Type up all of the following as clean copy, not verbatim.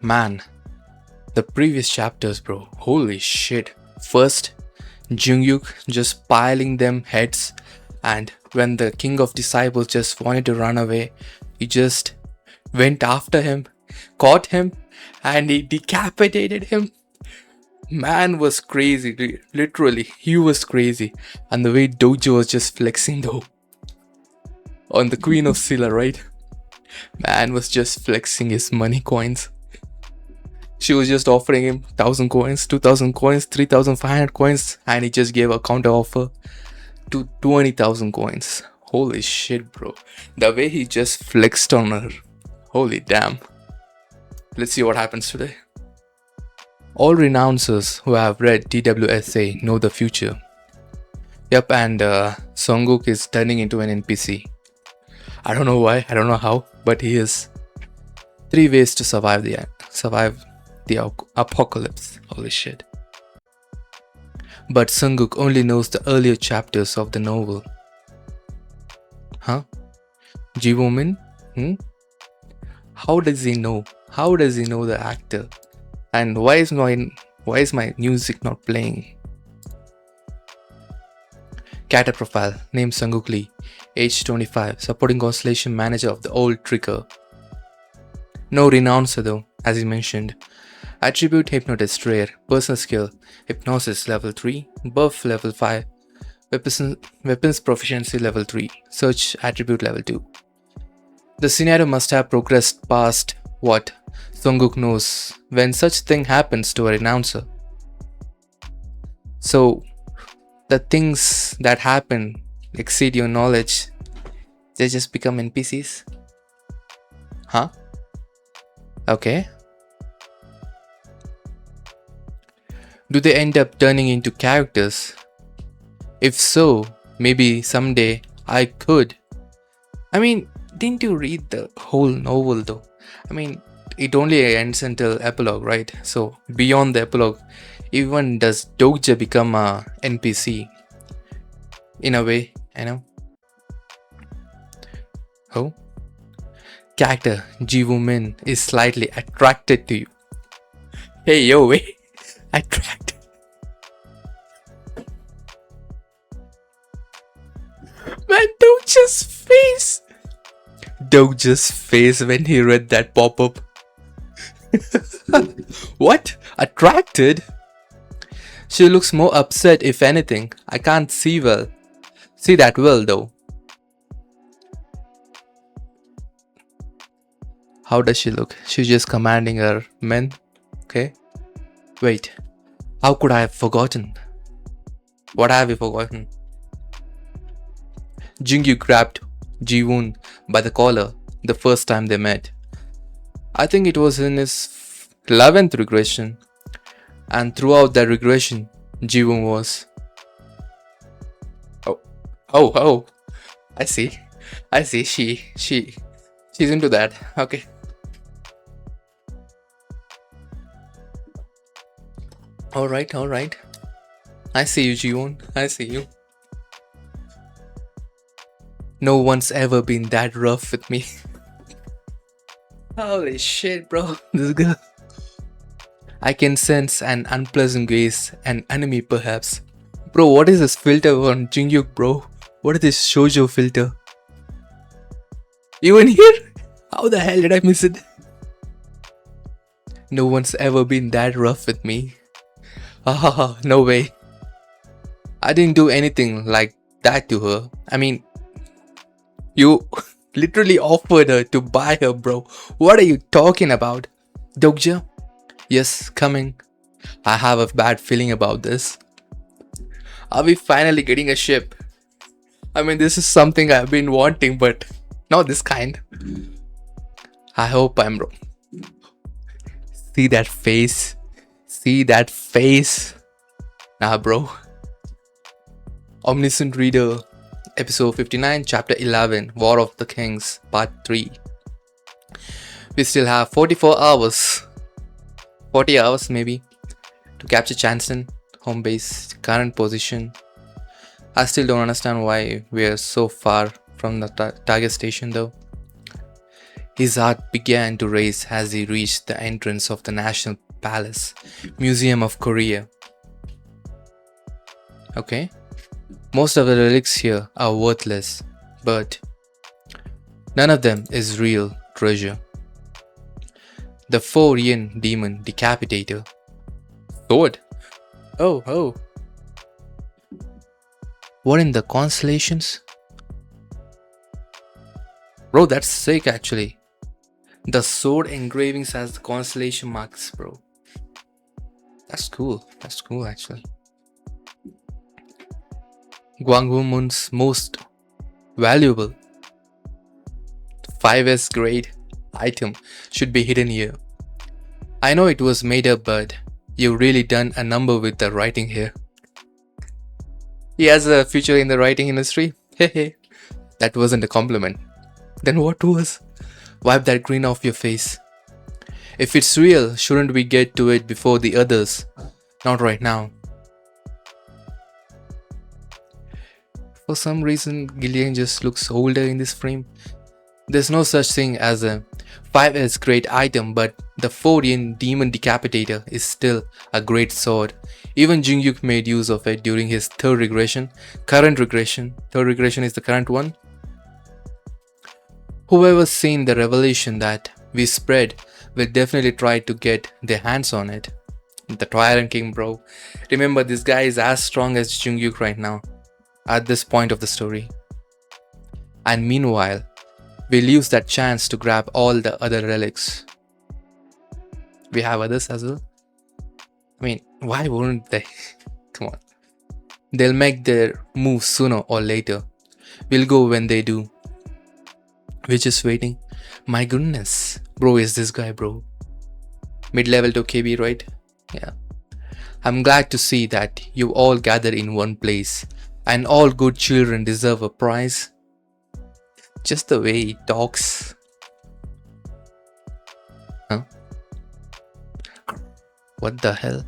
Man, the previous chapters, bro. Holy shit. First, Jungyuk just piling them heads, and when the king of disciples just wanted to run away, he just went after him, caught him, and he decapitated him. Man was crazy, literally, he was crazy. And the way Dokja was just flexing though on the Queen of Scylla, right? Man was just flexing his money coins. She was just offering him 1000 coins, 2000 coins, 3500 coins, and he just gave a counter offer to 20,000 coins. Holy shit, bro. The way he just flexed on her. Holy damn. Let's see what happens today. All renouncers who have read TWSA know the future. Yep, and Songguk is turning into an NPC. I don't know why, I don't know how, but he is. 3 ways to survive the apocalypse. Holy shit. But Songguk only knows the earlier chapters of the novel. Huh? Jiwomin? How does he know? How does he know the actor? And why is my music not playing? Character profile. Name Songguk Lee. Age 25. Supporting constellation manager of the old trigger. No renouncer though, as he mentioned. Attribute hypnotist rare. Personal skill hypnosis level 3. Buff level 5. Weapons proficiency level 3. Search attribute level 2. The scenario must have progressed past what Songguk knows when such thing happens to a renouncer. So the things that happen exceed your knowledge, they just become NPCs? Huh? Okay. Do they end up turning into characters? If so, maybe someday I could. I mean, didn't you read the whole novel though? I mean, it only ends until epilogue, right? So beyond the epilogue, even does Dokja become a NPC? In a way, I know. Oh? Character Jiwomin is slightly attracted to you. Hey yo, wait. Attracted. Man, Dokja's face. Dokja's face when he read that pop-up. What? Attracted? She looks more upset if anything. I can't see that well though. How does she look? She's just commanding her men. Okay. Wait. How could I have forgotten? What have you forgotten? Jingyu grabbed Jiwoon by the collar the first time they met. I think it was in his 11th regression. And throughout that regression, Jiwoon was... Oh, I see. She's into that. Okay. Alright. I see you, Jiwoon. I see you. No one's ever been that rough with me. Holy shit, bro. This girl. I can sense an unpleasant gaze, an enemy perhaps. Bro, what is this filter on Jingyuk, bro? What is this shoujo filter? Even here? How the hell did I miss it? No one's ever been that rough with me. Ah, no way. I didn't do anything like that to her. I mean, you literally offered her to buy her, bro. What are you talking about? Dokja? Yes, coming. I have a bad feeling about this. Are we finally getting a ship? I mean, this is something I've been wanting, but not this kind. I hope I'm wrong. See that face? See that face? Nah, bro. Omniscient Reader, Episode 59, Chapter 11, War of the Kings, Part 3. We still have 44 hours. 40 hours maybe to capture Chanston, home base, current position. I still don't understand why we are so far from the target station though. His heart began to race as he reached the entrance of the National Palace Museum of Korea. Okay, most of the relics here are worthless, but none of them is real treasure. The 4-yin demon decapitator. Sword? Oh. What in the constellations? Bro, that's sick actually. The sword engravings has the constellation marks, bro. That's cool actually. Gwanghwamun's most valuable 5S grade item should be hidden here. I know it was made up, but you've really done a number with the writing here. He has a future in the writing industry? Hehe. That wasn't a compliment. Then what was? Wipe that grin off your face. If it's real, shouldn't we get to it before the others? Not right now. For some reason, Gillian just looks older in this frame. There's no such thing as a 5S great item, but the 4-yin demon decapitator is still a great sword. Even Jingyuk made use of it during his third regression. Third regression is the current one. Whoever's seen the revelation that we spread will definitely try to get their hands on it. The Tyrant King, bro. Remember, this guy is as strong as Jingyuk right now, at this point of the story. And meanwhile, we'll use that chance to grab all the other relics. We have others as well. I mean, why wouldn't they? Come on. They'll make their move sooner or later. We'll go when they do. We're just waiting. My goodness. Bro, is this guy, bro? Mid-level to KB, right? Yeah. I'm glad to see that you all gathered in one place. And all good children deserve a prize. Just the way he talks. Huh? What the hell?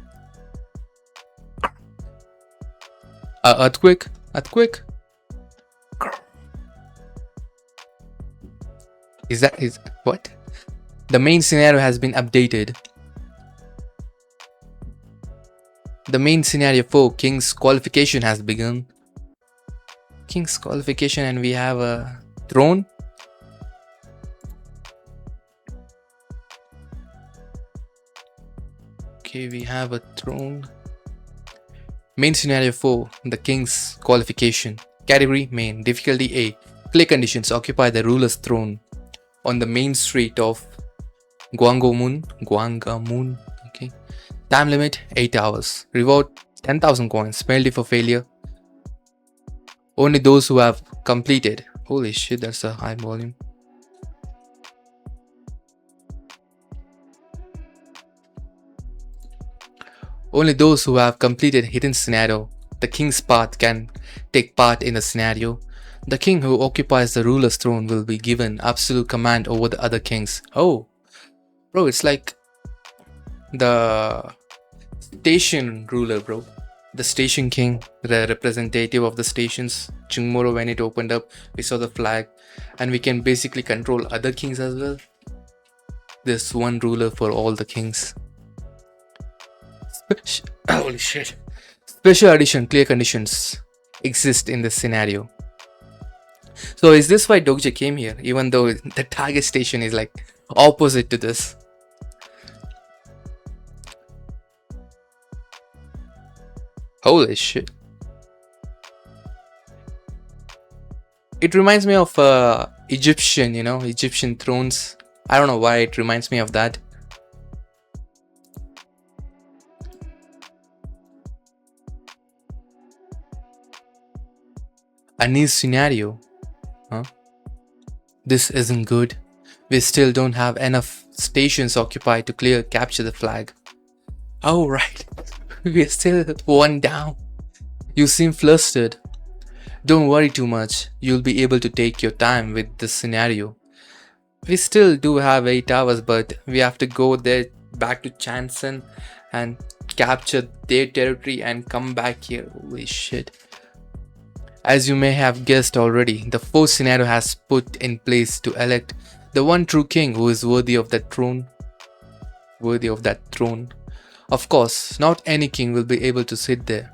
Earthquake? Earthquake? Is what? The main scenario has been updated. The main scenario for King's qualification has begun. King's qualification, and we have a throne. Okay, we have a throne. Main scenario 4, the King's qualification. Category main. Difficulty A. Play conditions: occupy the ruler's throne on the main street of Gwanghwamun. Okay. Time limit 8 hours. Reward 10,000 coins. Penalty for failure: only those who have completed. Holy shit, that's a high volume. Only those who have completed hidden scenario, the king's path, can take part in the scenario. The king who occupies the ruler's throne will be given absolute command over the other kings. Oh, bro, it's like the station ruler, bro. The station king, the representative of the stations. Tomorrow when it opened up, we saw the flag, and we can basically control other kings as well. There's one ruler for all the kings. Holy shit. Special edition clear conditions exist in this scenario. So is this why Dokja came here, even though the target station is like opposite to this? Holy shit. It reminds me of Egyptian, Egyptian thrones. I don't know why it reminds me of that. A new scenario. Huh? This isn't good. We still don't have enough stations occupied to capture the flag. Oh right. We're still one down. You seem flustered. Don't worry too much. You'll be able to take your time with this scenario. We still do have 8 hours, but we have to go there back to Chanson and capture their territory and come back here. Holy shit. As you may have guessed already, the fourth scenario has put in place to elect The one true king who is worthy of that throne. Worthy of that throne. Of course, not any king will be able to sit there.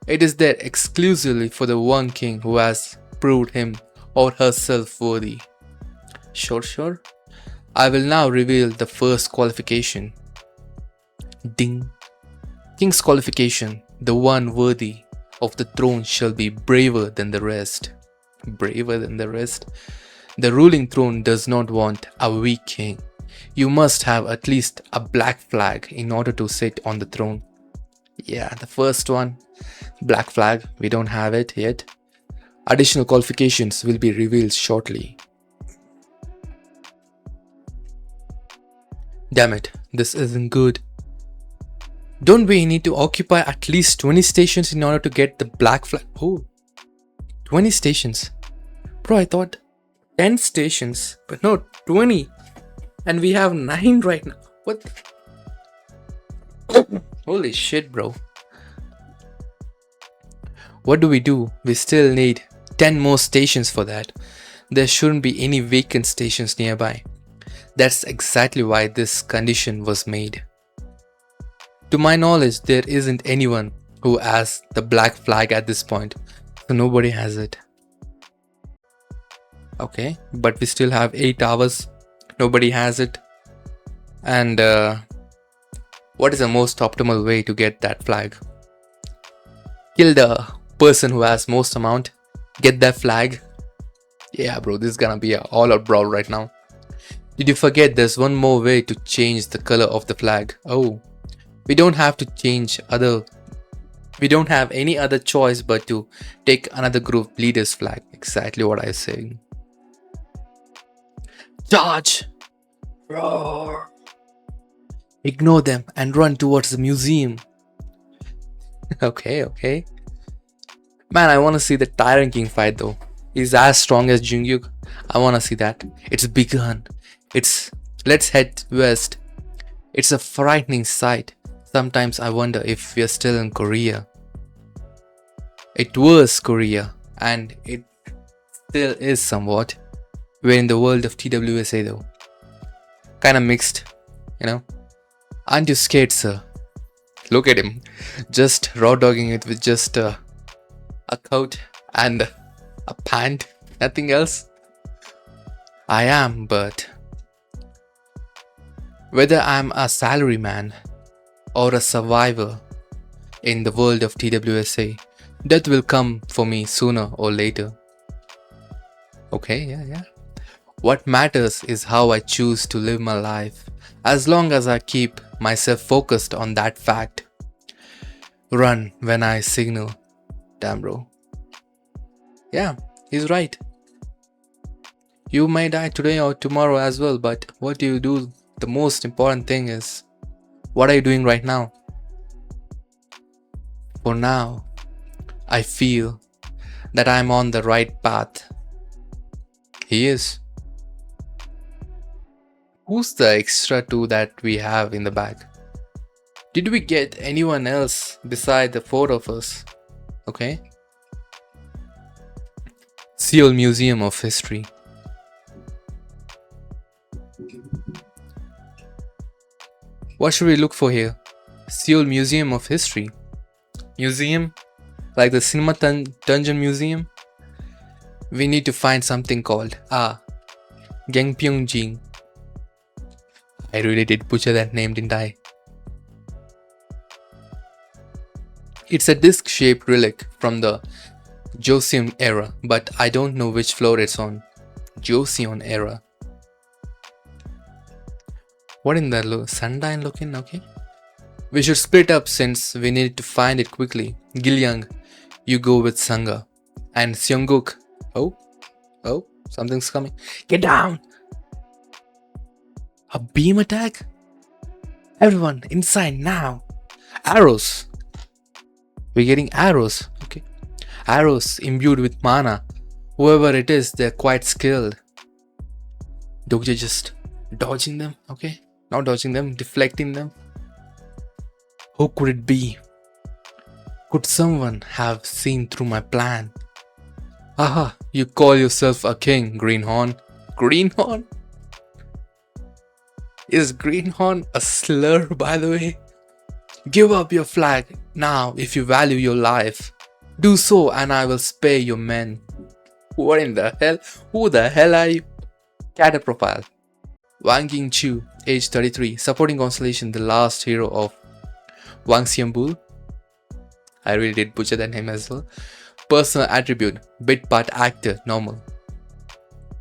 It is there exclusively for the one king who has proved him or herself worthy. Sure. I will now reveal the first qualification. Ding. King's qualification. The one worthy of the throne shall be braver than the rest. Braver than the rest. The ruling throne does not want a weak king. You must have at least a black flag in order to sit on the throne. Yeah, the first one. Black flag. We don't have it yet. Additional qualifications will be revealed shortly. Damn it, this isn't good. Don't we need to occupy at least 20 stations in order to get the black flag? Oh, 20 stations. Bro, I thought 10 stations, but no, 20. And we have 9 right now. What? Holy shit, bro. What do? We still need 10 more stations for that. There shouldn't be any vacant stations nearby. That's exactly why this condition was made. To my knowledge, there isn't anyone who has the black flag at this point. So nobody has it. Okay, but we still have 8 hours. Nobody has it. And what is the most optimal way to get that flag? Kill the person who has most amount. Get that flag. Yeah, bro, this is gonna be an all-out brawl right now. Did you forget there's one more way to change the color of the flag? Oh, we don't have to change we don't have any other choice but to take another group leader's flag. Exactly what I was saying. Charge! Roar! Ignore them and run towards the museum. Okay. Man, I want to see the Tyrant King fight though. He's as strong as Jungyuk. I want to see that. It's begun. Let's head west. It's a frightening sight. Sometimes I wonder if we're still in Korea. It was Korea, and it still is somewhat. We're in the world of TWSA though. Kinda mixed, you know. Aren't you scared, sir? Look at him. Just raw dogging it with just a coat and a pant. Nothing else. I am, but whether I'm a salaryman or a survivor in the world of TWSA, death will come for me sooner or later. Okay, yeah. What matters is how I choose to live my life, as long as I keep myself focused on that fact. Run when I signal. Damn, bro. Yeah, he's right. You may die today or tomorrow as well, but what you do, the most important thing is, what are you doing right now? For now, I feel that I'm on the right path. He is. Who's the extra 2 that we have in the bag? Did we get anyone else beside the 4 of us? Okay. Seoul Museum of History. What should we look for here? Seoul Museum of History. Museum? Like the Cinema Dungeon Museum? We need to find something called Gangpyeongjin. I really did butcher that name, didn't I? It's a disc-shaped relic from the Joseon era, but I don't know which floor it's on. Joseon era. What in the Sundyne looking? Okay. We should split up since we need to find it quickly. Gilyang, you go with Sangha. And Seongguk. Oh, something's coming. Get down! A beam attack? Everyone, inside now! Arrows! We're getting arrows. Okay. Arrows imbued with mana. Whoever it is, they're quite skilled. Dokja just dodging them. Okay. Not dodging them, deflecting them. Who could it be? Could someone have seen through my plan? Aha, you call yourself a king, Greenhorn. Greenhorn? Is greenhorn a slur, by the way? Give up your flag now if you value your life. Do so and I will spare your men. What in the hell? Who the hell are you? Character profile. Wang Yingchu, age 33, supporting constellation, the last hero of Wang Xianbu. I really did butcher that name as well. Personal attribute, bit part actor, normal.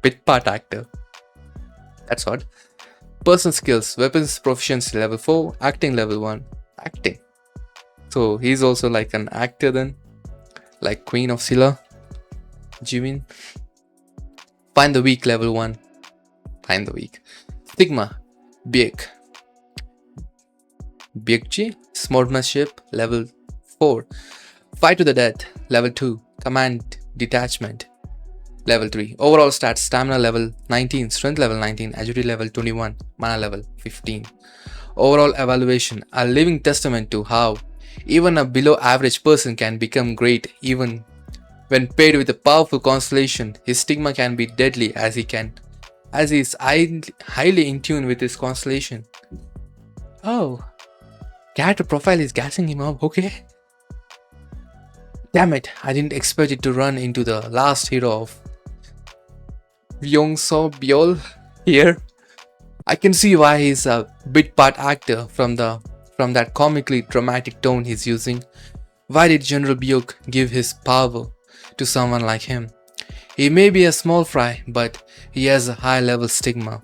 Bit part actor. That's odd. Personal skills, weapons proficiency level 4, acting level 1. Acting. So he's also like an actor then. Like Queen of Silla. Jimin. Find the weak level 1. Find the weak. Stigma. Biek. Biekji. Swordsmanship level 4. Fight to the death level 2. Command detachment level 3. Overall stats, stamina level 19, strength level 19, agility level 21, mana level 15. Overall evaluation, a living testament to how even a below average person can become great even when paired with a powerful constellation. His stigma can be deadly as he is highly in tune with his constellation. Oh, character profile is gassing him up, okay. Damn it, I didn't expect it to run into the last hero of Byung-so Byul here. I can see why he's a bit part actor from that comically dramatic tone he's using. Why did General Byuk give his power to someone like him? He may be a small fry, but he has a high level stigma.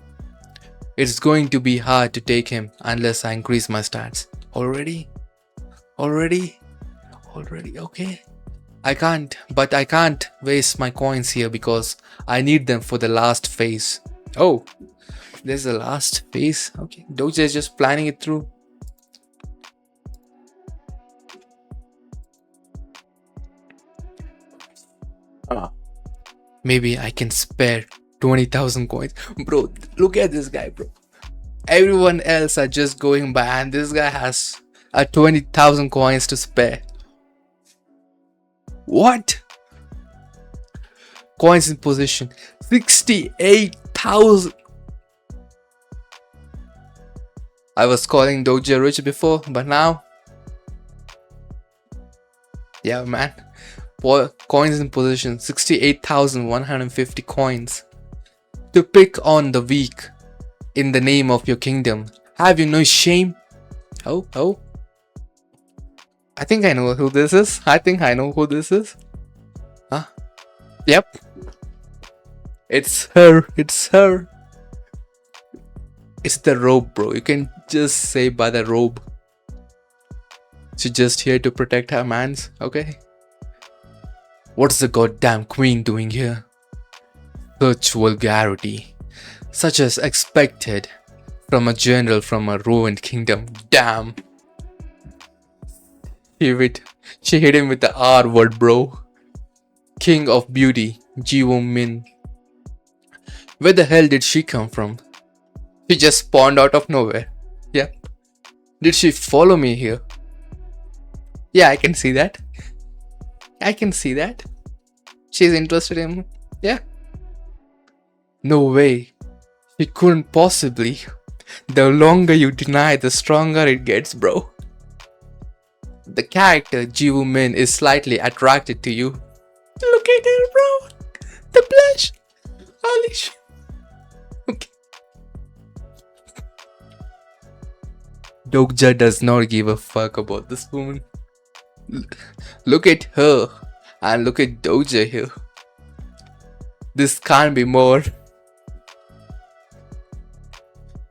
It's going to be hard to take him unless I increase my stats. Already, okay. I can't waste my coins here because I need them for the last phase. Oh, there's the last phase. Okay, Dokja is just planning it through. Maybe I can spare 20,000 coins. Bro, look at this guy, bro. Everyone else are just going by and this guy has 20,000 coins to spare. What? Coins in position 68,000. I was calling Dokja rich before, but now, yeah, man. Coins in position 68,150 coins to pick on the weak in the name of your kingdom. Have you no shame? Oh. I think I know who this is. Huh? Yep. It's her. It's the robe, bro. You can just say by the robe. She's just here to protect her mans, okay? What's the goddamn queen doing here? Such vulgarity. Such as expected from a general from a ruined kingdom. Damn. She hit him with the R word, bro. King of beauty, Jiwoo Min. Where the hell did she come from? She just spawned out of nowhere. Yeah. Did she follow me here? Yeah, I can see that. She's interested in me. Yeah. No way. She couldn't possibly. The longer you deny, the stronger it gets, bro. The character Jiwoo Min is slightly attracted to you. Look at her, bro. The blush. Holy shit. Okay. Dokja does not give a fuck about this woman. Look at her and look at Dokja here. This can't be more.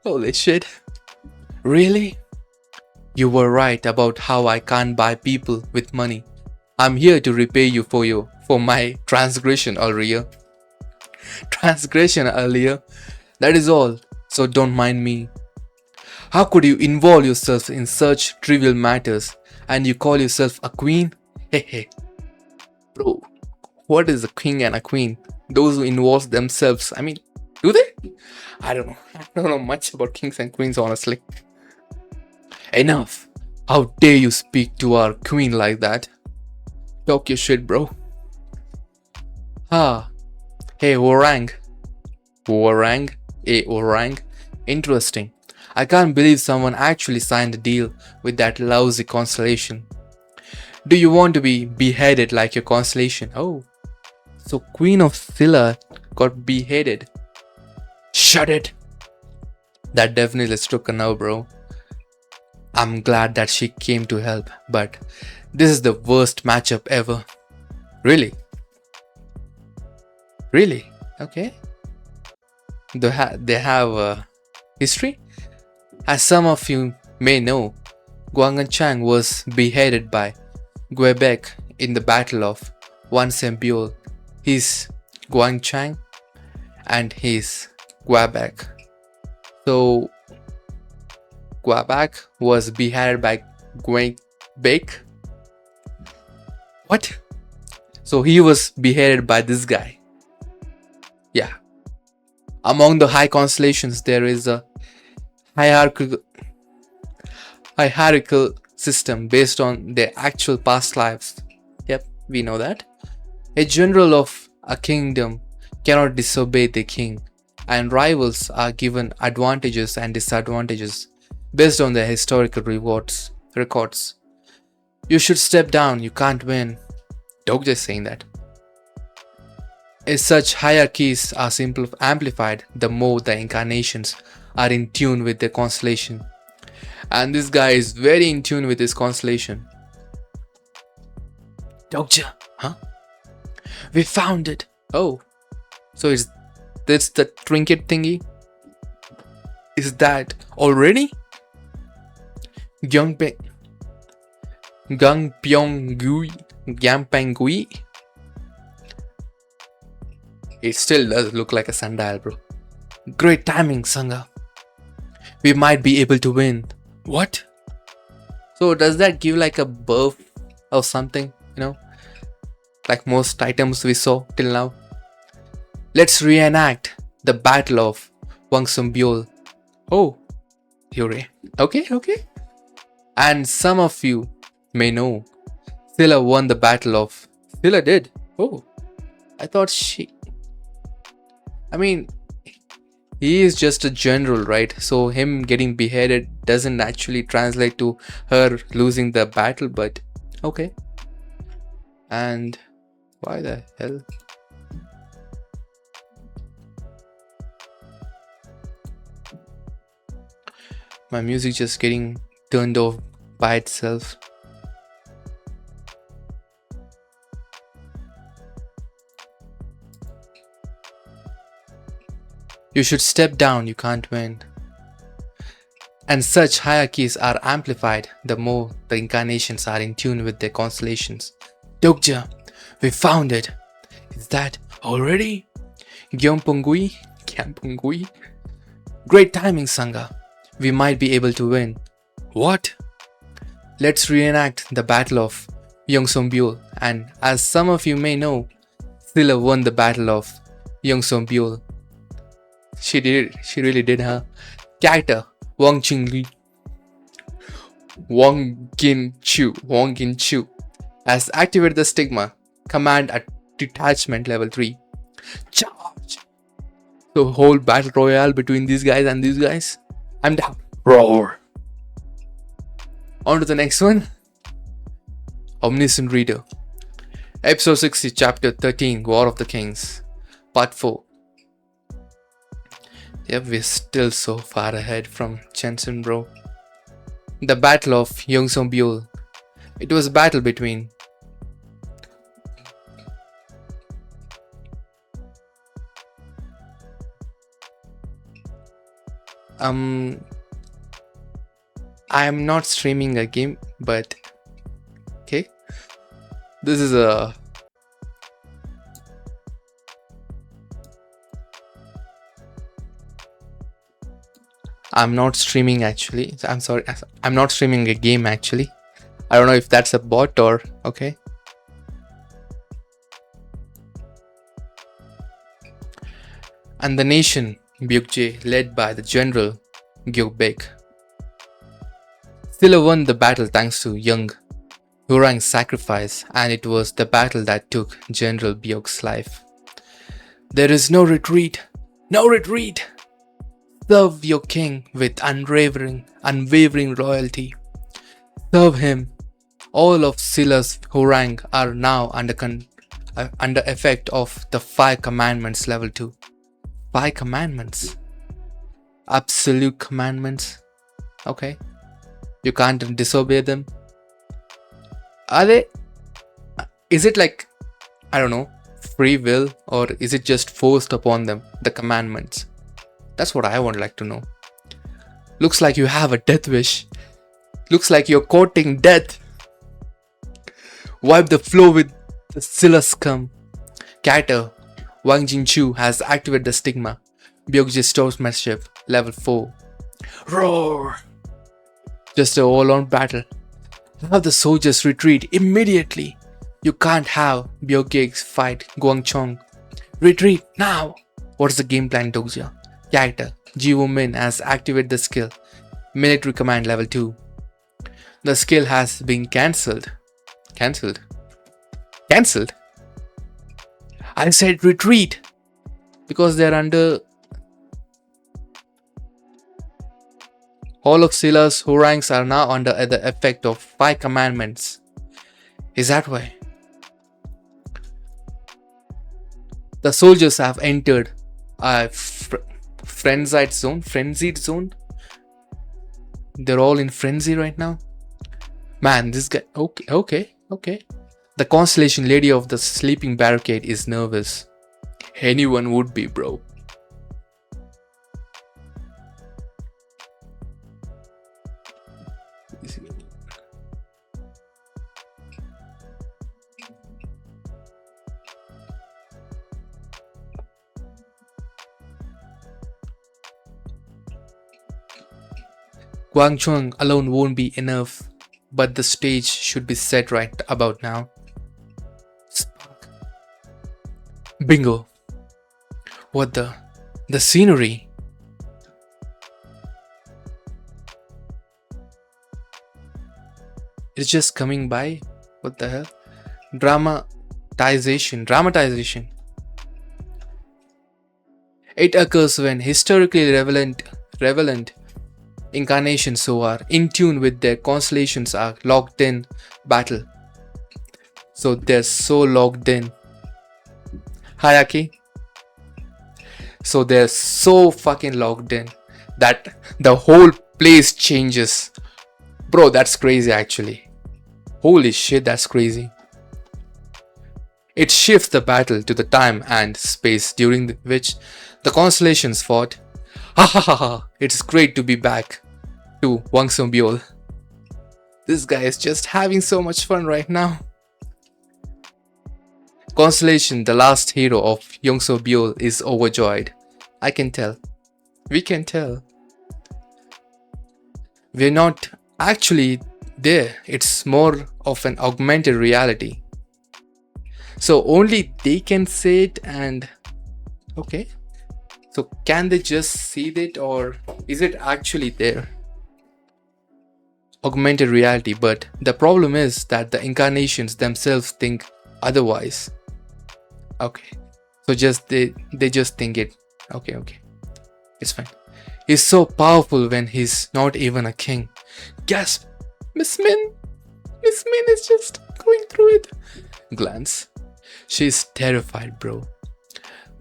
Holy shit. Really? You were right about how I can't buy people with money. I'm here to repay you for my transgression earlier. That is all. So don't mind me. How could you involve yourself in such trivial matters and you call yourself a queen? Hey. Bro, what is a king and a queen? Those who involve themselves. I mean, do they? I don't know much about kings and queens, honestly. Enough. How dare you speak to our queen like that? Talk your shit, bro. Hey, Orang. Interesting. I can't believe someone actually signed a deal with that lousy constellation. Do you want to be beheaded like your constellation? Oh, so Queen of Scylla got beheaded. Shut it! That definitely struck a nerve, bro. I'm glad that she came to help, but this is the worst matchup ever. Really? Really? Okay. They have a history? As some of you may know, Guanganchang was beheaded by Quebec in the Battle of One Sembiol. He's Guangchang and he's Quebec. So Quebec was beheaded by Quebec. What? So he was beheaded by this guy. Yeah. Among the high constellations, there is a hierarchical system based on their actual past lives. Yep, we know that. A general of a kingdom cannot disobey the king, and rivals are given advantages and disadvantages based on their historical records. You should step down, you can't win. Dokja is saying that. As such hierarchies are amplified the more the incarnations are in tune with their constellation. And this guy is very in tune with his constellation. Dokja, huh? We found it. Oh, so that's the trinket thingy? Is that already? Gangpyeonggui. It still does look like a sundial, bro. Great timing, Sangha. We might be able to win. What? So does that give like a buff or something, like most items we saw till now? Let's reenact the Battle of Wangsambyol. Oh, Yuri. Okay. And some of you may know, Scylla won the Battle of... Scylla did? Oh, I thought he is just a general, right? So him getting beheaded doesn't actually translate to her losing the battle, but okay. And why the hell? My music just getting turned off by itself. You should step down, you can't win. And such hierarchies are amplified the more the incarnations are in tune with their constellations. Dokja, we found it. Is that already? Gyeongpongui? Great timing, Sangha. We might be able to win. What? Let's reenact the Battle of Yeongsambyol. And as some of you may know, Scylla won the Battle of Yeongsambyol. She really did, huh? Character Wang Ginchu has activated the stigma command at detachment level 3. Charge! So whole battle royale between these guys and these guys. I'm down. Roar! On to the next one. Omniscient Reader. Episode 60, Chapter 13, War of the Kings. Part 4. Yep, we're still so far ahead from Jensen, bro. The Battle of Yeongsambyol. It was a battle between I'm not streaming a game, but okay. This is a I'm not streaming actually. I'm sorry. I'm not streaming a game actually. I don't know if that's a bot or okay. And the nation Byukje, led by the general Gyobek, Scylla won the battle thanks to young Hurang's sacrifice, and it was the battle that took General Byok's life. There is no retreat. No retreat! Serve your king with unwavering loyalty. Serve him. All of Sila's Hurang are now under effect of the 5 commandments level 2. 5 commandments. Absolute commandments. Okay. You can't disobey them. Are they? Is it like, I don't know, free will, or is it just forced upon them, the commandments? That's what I would like to know. Looks like you have a death wish. Looks like you're courting death. Wipe the floor with the Scylla scum. Cater, Wang Jingchu has activated the stigma. Byokji's sportsmanship, level 4. Roar! Just a all-out battle. Have the soldiers retreat immediately. You can't have Byokji's fight Guangchong. Retreat now! What's the game plan, Dokja? Character, Jiwoo Min has activated the skill. Military command level 2. The skill has been cancelled. Cancelled? I said retreat! Because they're under... All of Sila's Hurangs are now under the effect of 5 commandments. Is that why? The soldiers have entered a frenzied zone. They're all in frenzy right now. Man, this guy... Okay. The constellation lady of the sleeping barricade is nervous. Anyone would be, bro. Guangchong alone won't be enough, but the stage should be set right about now. Spark. Bingo. What the scenery. It's just coming by. What the hell? Dramatization. It occurs when historically relevant incarnations who are in tune with their constellations are locked in battle. So they're so locked in. Hayaki. So they're so fucking locked in that the whole place changes. Bro, that's crazy actually. Holy shit, that's crazy. It shifts the battle to the time and space during which the constellations fought. Ha ha ha ha, it's great to be back to Wang Song-byul. This guy is just having so much fun right now. Constellation, the last hero of Yong So-byul, is overjoyed. I can tell. We can tell. We're not actually there. It's more of an augmented reality. So only they can say it and... Okay. So can they just see it or is it actually there? Augmented reality, but the problem is that the incarnations themselves think otherwise. Okay. So they just think it. Okay. It's fine. He's so powerful when he's not even a king. Gasp! Miss Min is just going through it. Glance. She's terrified, bro.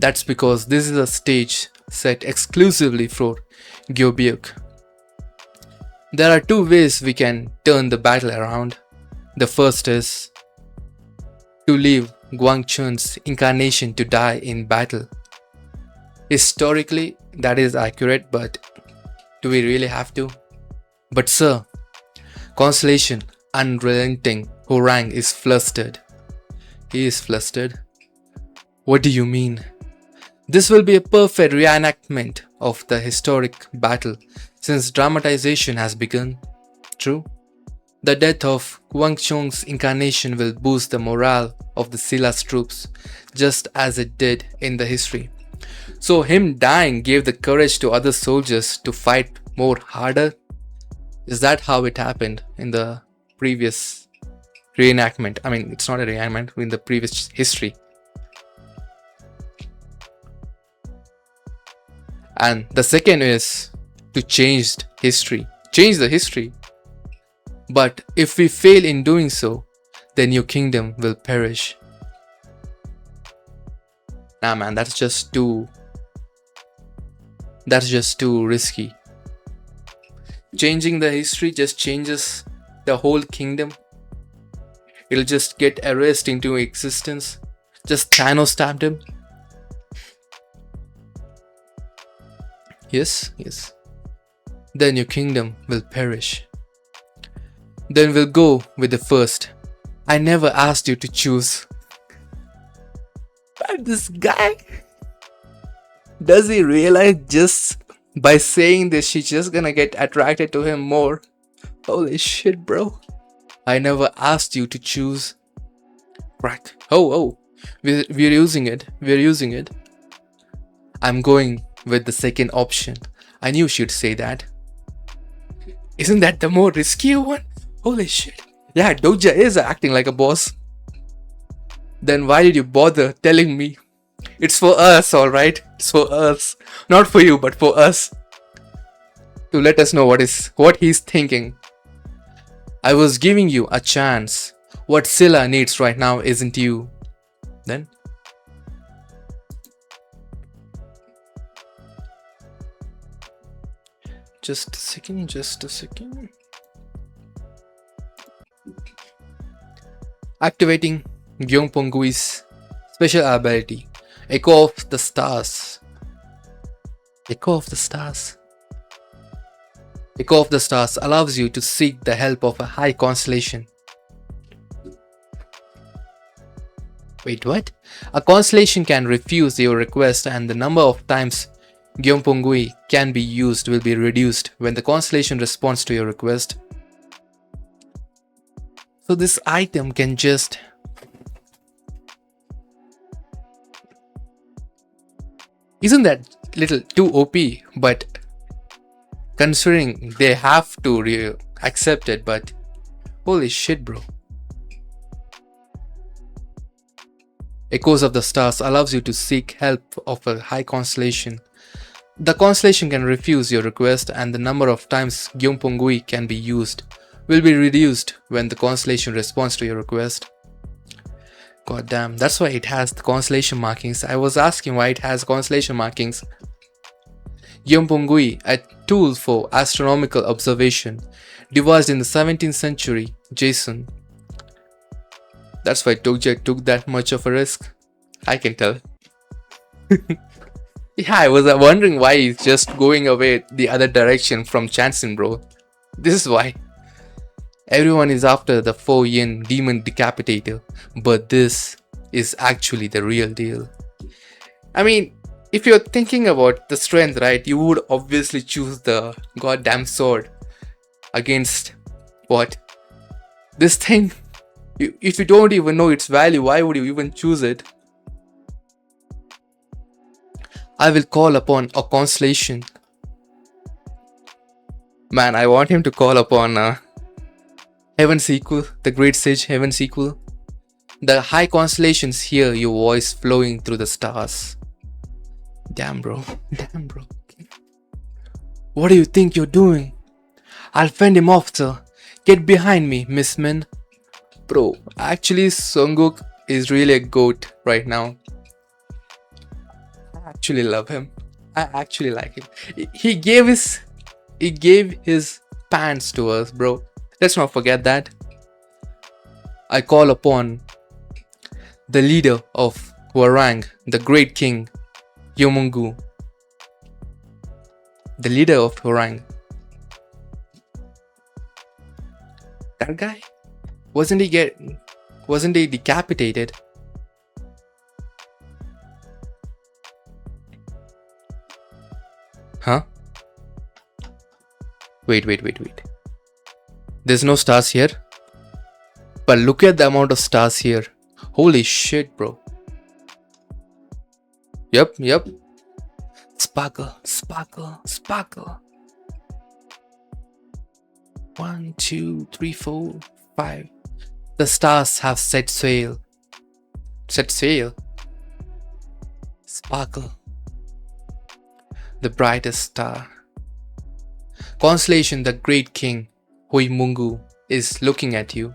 That's because this is a stage set exclusively for Gyeobyuk. There are 2 ways we can turn the battle around. The first is to leave Guangchun's incarnation to die in battle. Historically, that is accurate, but do we really have to? But sir, Constellation, unrelenting Hurang is flustered. He is flustered. What do you mean? This will be a perfect reenactment of the historic battle since dramatization has begun. True. The death of Guangchong's incarnation will boost the morale of the Sila's troops just as it did in the history. So him dying gave the courage to other soldiers to fight more harder. Is that how it happened in the previous reenactment? I mean, it's not a reenactment, in the previous history. And the second is to change the history. But if we fail in doing so, then your kingdom will perish. Nah man, that's just too risky. Changing the history just changes the whole kingdom. It'll just get erased into existence. Just Thanos stabbed him. Yes. Then your kingdom will perish. Then we'll go with the first. I never asked you to choose. But this guy, does he realize just by saying this she's just gonna get attracted to him more? Holy shit, bro. I never asked you to choose. Crack. Oh. We're using it. I'm going with the second option. I knew she'd say that. Isn't that the more riskier one? Holy shit. Yeah, Dokja is acting like a boss. Then why did you bother telling me? It's for us, alright? It's for us. Not for you, but for us. To let us know what he's thinking. I was giving you a chance. What Scylla needs right now isn't you. Then? Just a second. Activating Gyeongpongui's special ability, Echo of the Stars. Echo of the Stars allows you to seek the help of a high constellation. Wait, what? A constellation can refuse your request, and the number of times Gyeongpongui can be used will be reduced when the constellation responds to your request. So this item can just... Isn't that little too OP? But considering they have to accept it, but holy shit, bro. Echoes of the Stars allows you to seek help of a high constellation. The constellation can refuse your request, and the number of times Gyeongpongui can be used will be reduced when the constellation responds to your request. God damn, that's why it has the constellation markings. I was asking why it has constellation markings. Gyeongpongui, a tool for astronomical observation, devised in the 17th century, Jason. That's why Dokja took that much of a risk. I can tell. Yeah, I was wondering why he's just going away the other direction from Chanson, bro. This is why. Everyone is after the 4-yin demon decapitator, but this is actually the real deal. I mean, if you're thinking about the strength, right, you would obviously choose the goddamn sword against what? This thing. If you don't even know its value, why would you even choose it? I will call upon a constellation. Man, I want him to call upon Heaven's Equal, the great sage Heaven's Equal. The high constellations hear your voice flowing through the stars. Damn bro. What do you think you're doing? I'll fend him off, sir. Get behind me, Miss Min. Bro, actually Sunguk is really a goat right now. I actually love him. I actually like him. He gave his pants to us, bro. Let's not forget that. I call upon the leader of Hwarang, the great king, Yomungu. The leader of Hwarang. That guy? Wasn't he decapitated? Huh? Wait. There's no stars here. But look at the amount of stars here. Holy shit, bro. Yep. Sparkle. 1, 2, 3, 4, 5. The stars have set sail. Sparkle. the brightest star. Constellation, the great king, Mungu, is looking at you.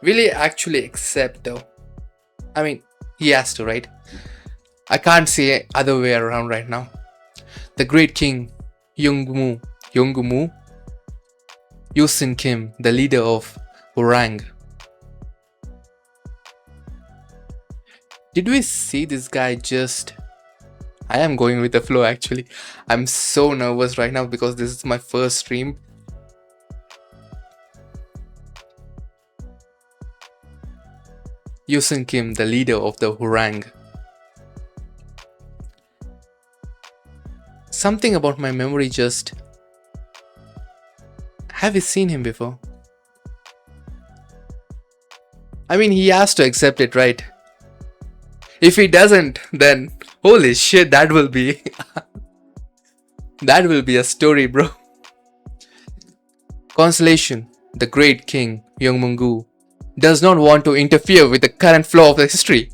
Will he actually accept though? I mean, he has to, right? I can't say other way around right now. The great king, Yungumu, Yusin Kim, the leader of Orang. Did we see this guy just... I am going with the flow actually. I'm so nervous right now because this is my first stream. Yusin Kim, the leader of the Hurang. Something about my memory just... Have you seen him before? I mean, he has to accept it, right? If he doesn't, then holy shit, that will be... that will be a story, bro. Constellation, the great king, Yongmungu, does not want to interfere with the current flow of the history.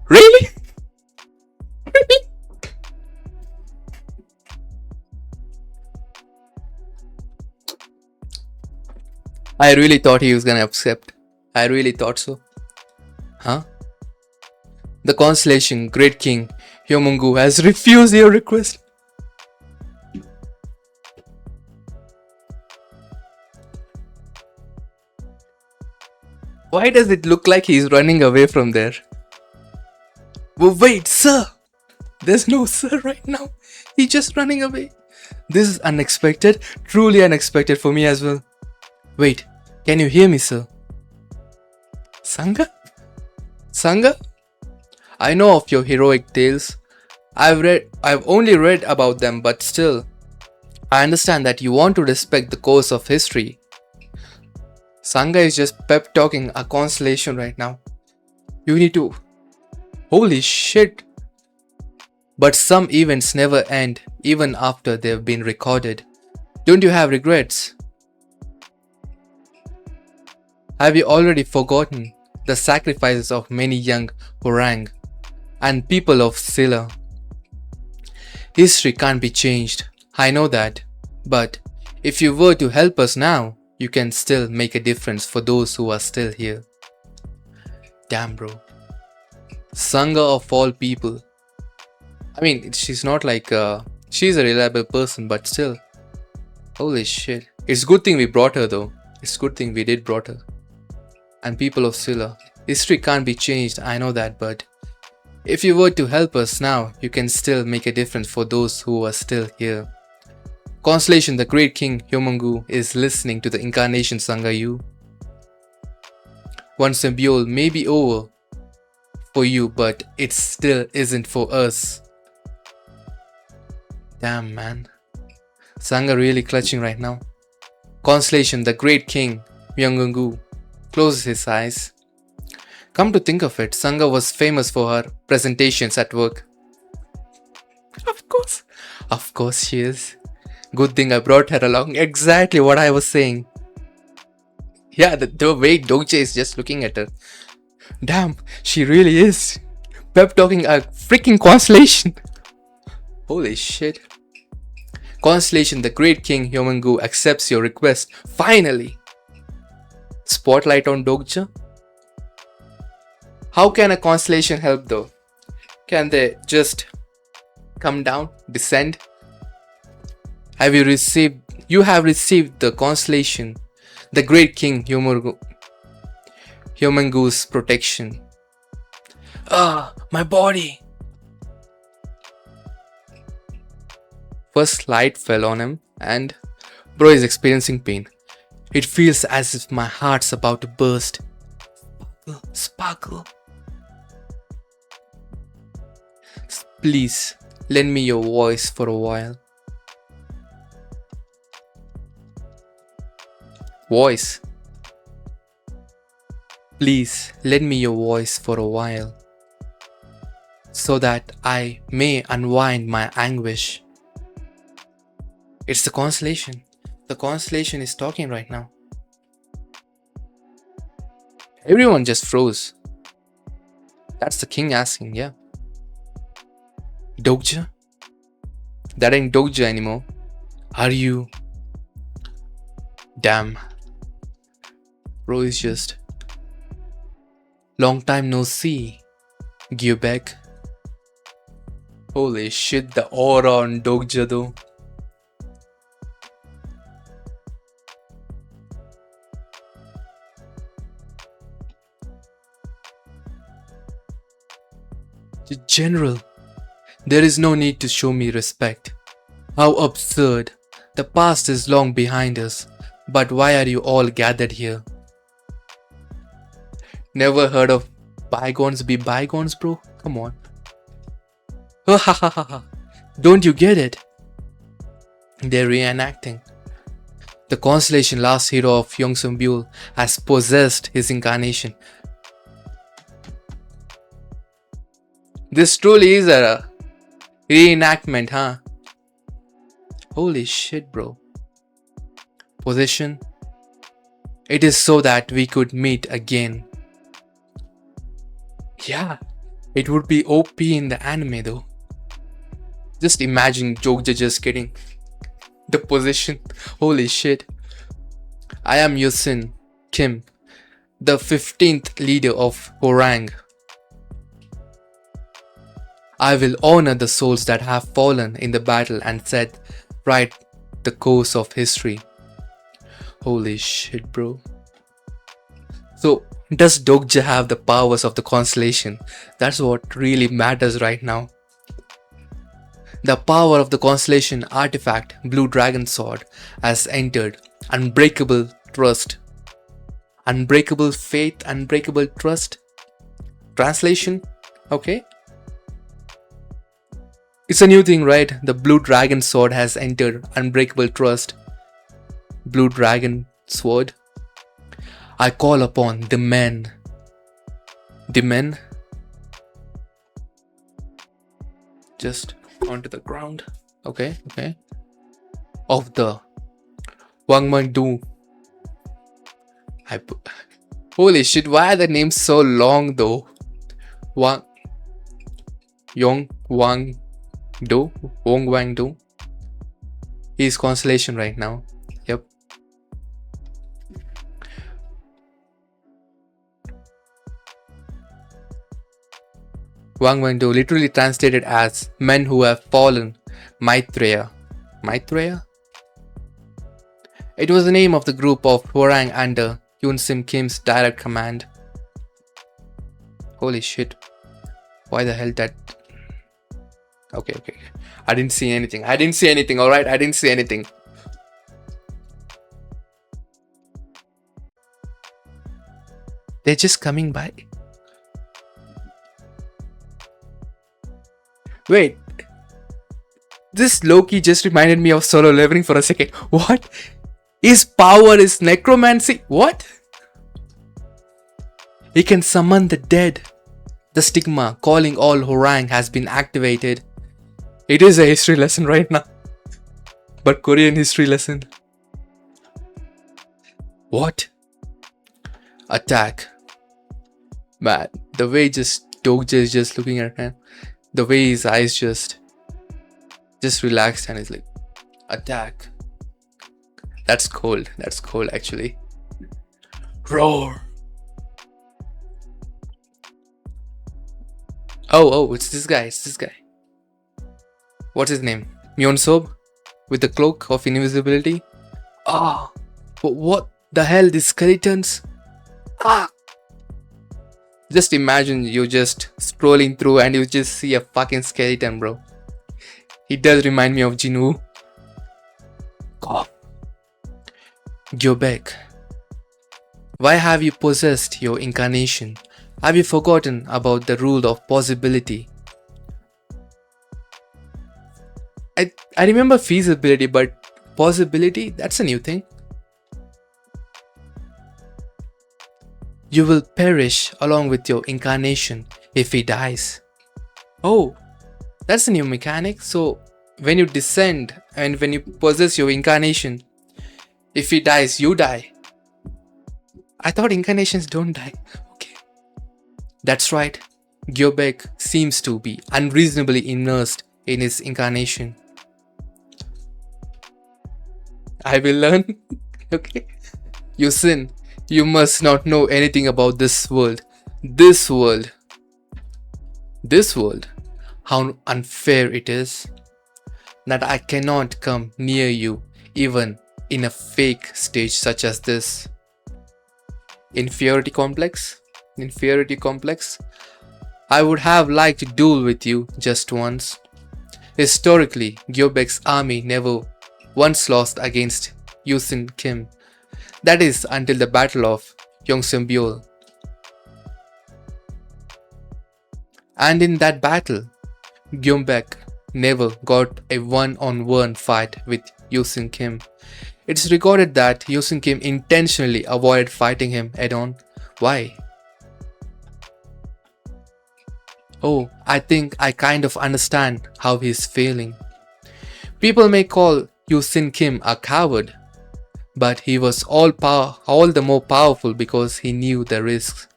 Really? Really? I really thought he was gonna accept. I really thought so. Huh? The constellation, great king, Hyomungu has refused your request. Why does it look like he's running away from there? Oh, wait, sir! There's no sir right now. He's just running away. This is unexpected, truly unexpected for me as well. Wait, can you hear me, sir? Sangha? Sangha? I know of your heroic tales. I've only read about them, but still, I understand that you want to respect the course of history. Sangha is just pep talking a constellation right now. You need to... Holy shit! But some events never end, even after they've been recorded. Don't you have regrets? Have you already forgotten the sacrifices of many young Orang and people of Silla? History can't be changed, I know that. But if you were to help us now, you can still make a difference for those who are still here. Damn, bro. Sangha of all people. I mean, she's not like she's a reliable person, but still. Holy shit. It's good thing we brought her though. It's good thing we did brought her. And people of Silla. History can't be changed, I know that, but if you were to help us now, you can still make a difference for those who are still here. Constellation, the great king Hyomungu is listening to the incarnation Sangha you. One symbiote may be over for you, but it still isn't for us. Damn, man. Sangha really clutching right now. Constellation, the great king Hyomungu closes his eyes. Come to think of it, Sangha was famous for her presentations at work. Of course she is. Good thing I brought her along. Exactly what I was saying. Yeah, the way Dokja is just looking at her. Damn, she really is. Pep talking a freaking constellation. Holy shit. Constellation, the great king Hyomungu accepts your request. Finally. Spotlight on Dokja. How can a constellation help though? Can they just come down, descend? You have received the constellation, the great king Hyomungu's protection. My body! First light fell on him and bro is experiencing pain. It feels as if my heart's about to burst. Sparkle. Please, lend me your voice for a while. Voice. Please, lend me your voice for a while, so that I may unwind my anguish. It's the constellation. The constellation is talking right now. Everyone just froze. That's the king asking, yeah. Dokja? That ain't Dokja anymore. Are you? Damn. Bro is just. Long time no see. Gyobek. Holy shit, the aura on Dokja though. General, there is no need to show me respect. How absurd. The past is long behind us, but why are you all gathered here? Never heard of bygones be bygones, bro? Come on. Don't you get it? They're reenacting. The constellation last hero of Yongsun-Buell has possessed his incarnation. This truly is a reenactment, huh? Holy shit, bro. Possession. It is so that we could meet again. Yeah, it would be OP in the anime though. Just imagine Dokja just getting the possession. Holy shit. I am Yusin Kim, the 15th leader of Horang. I will honor the souls that have fallen in the battle and set right the course of history. Holy shit, bro. So, does Dokja have the powers of the constellation? That's what really matters right now. The power of the constellation artifact Blue Dragon Sword has entered Unbreakable Trust. Unbreakable Faith, Unbreakable Trust. Translation? Okay. It's a new thing, right? The Blue Dragon Sword has entered Unbreakable Trust. Blue Dragon Sword. I call upon the men. The men? Just onto the ground. Okay. Of the Wangmangdu. Holy shit, why are the names so long though? Wangmangdu. He's constellation right now. Yep. Wangmangdu, literally translated as men who have fallen. Maitreya. It was the name of the group of Hwarang under Yunsim Kim's direct command. Holy shit. Why the hell that? Okay. I didn't see anything. Alright? I didn't see anything. They're just coming by. Wait. This Loki just reminded me of Solo Leveling for a second. What? His power is necromancy? What? He can summon the dead. The stigma calling all Horang has been activated. It is a history lesson right now. But Korean history lesson. What? Attack. Man, the way Dokja is just looking at him. The way his eyes just relaxed and he's like, attack. That's cold actually. Roar. Oh, it's this guy. What's his name? Myeonsob? With the cloak of invisibility? Ah, what the hell, these skeletons? Ah! Just imagine you just scrolling through and you just see a fucking skeleton, bro. He does remind me of Jinwoo. God. Gyobek. Why have you possessed your incarnation? Have you forgotten about the rule of possibility? I remember feasibility, but possibility, that's a new thing. You will perish along with your incarnation if he dies. Oh, that's a new mechanic. So when you descend and when you possess your incarnation, if he dies, you die. I thought incarnations don't die. Okay. That's right. Gyobek seems to be unreasonably immersed in his incarnation. I will learn. Okay. You sin. You must not know anything about this world. This world. This world. How unfair it is that I cannot come near you even in a fake stage such as this. Inferiority complex? Inferiority complex? I would have liked to duel with you just once. Historically, Gyobek's army never once lost against Yusin Kim. That is until the Battle of Yongseombyul. And in that battle, Gyobek never got a one-on-one fight with Yusin Kim. It's recorded that Yusin Kim intentionally avoided fighting him head-on. Why? Oh, I think I kind of understand how he's feeling. People may call Yusin Kim a coward, but he was all the more powerful because he knew the risks.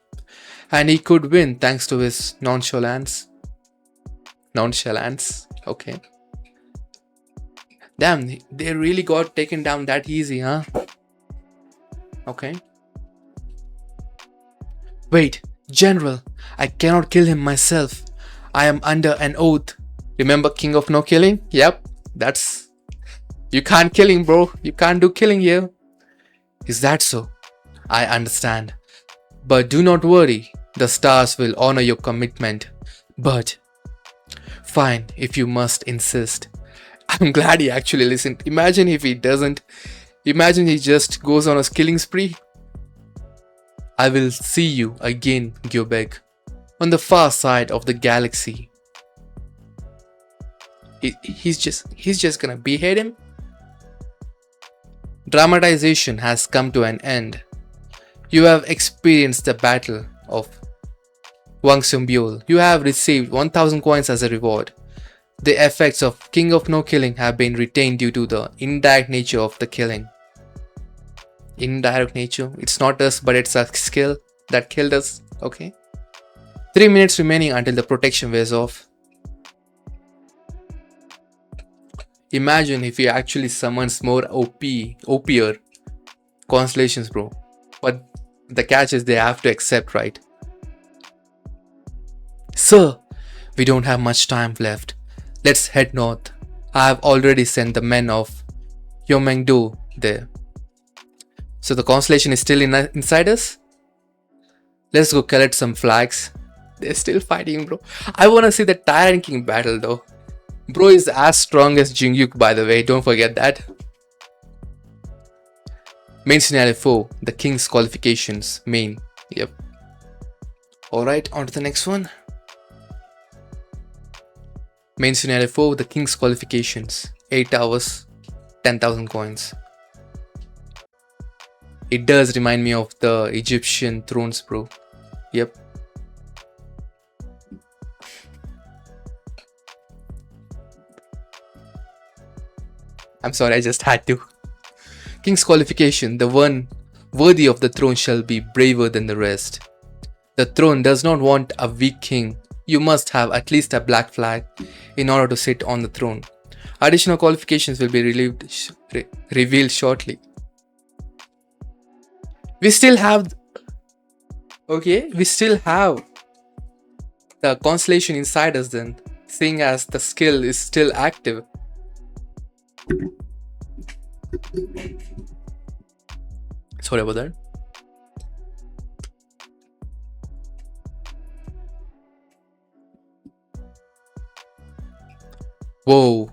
And he could win thanks to his nonchalance. Nonchalance? Okay. Damn, they really got taken down that easy, huh? Okay. Wait, General, I cannot kill him myself. I am under an oath. Remember King of No Killing? Yep, that's... You can't kill him, bro. You can't do killing here. Is that so? I understand. But do not worry. The stars will honor your commitment. But... Fine, if you must insist. I'm glad he actually listened. Imagine if he doesn't. Imagine he just goes on a killing spree. I will see you again, Gyobek, on the far side of the galaxy. He's just gonna behead him? Dramatization has come to an end. You have experienced the battle of Wangseombyul. You have received 1000 coins as a reward. The effects of King of No Killing have been retained due to the indirect nature of the killing. Indirect nature? It's not us, but it's a skill that killed us. Okay. 3 minutes remaining until the protection wears off. Imagine if he actually summons more OPer constellations, bro. But the catch is they have to accept, right? Sir, we don't have much time left. Let's head north. I have already sent the men of Yomengdo there. So the constellation is still inside us? Let's go collect some flags. They're still fighting, bro. I want to see the Tyrant King battle though. Bro is as strong as Jingyuk, by the way. Don't forget that. Main scenario 4. The King's qualifications. Main. Yep. Alright, on to the next one. Main scenario 4. The King's qualifications. 8 hours. 10,000 coins. It does remind me of the Egyptian thrones, bro. Yep. I'm sorry, I just had to. King's qualification. The one worthy of the throne shall be braver than the rest. The throne does not want a weak king. You must have at least a black flag in order to sit on the throne. Additional qualifications will be revealed shortly. We still have... Okay, we still have the constellation inside us then, seeing as the skill is still active. Sorry about that. Whoa,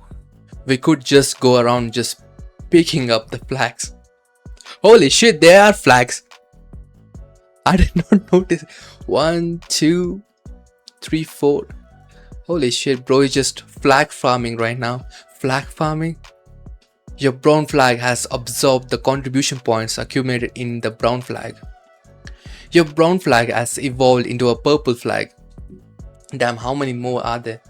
we could just go around just picking up the flags. Holy shit, there are flags. I did not notice. 1, 2, 3, 4. Holy shit, bro is just flag farming right now. Flag farming? Your brown flag has absorbed the contribution points accumulated in the brown flag. Your brown flag has evolved into a purple flag. Damn, how many more are there?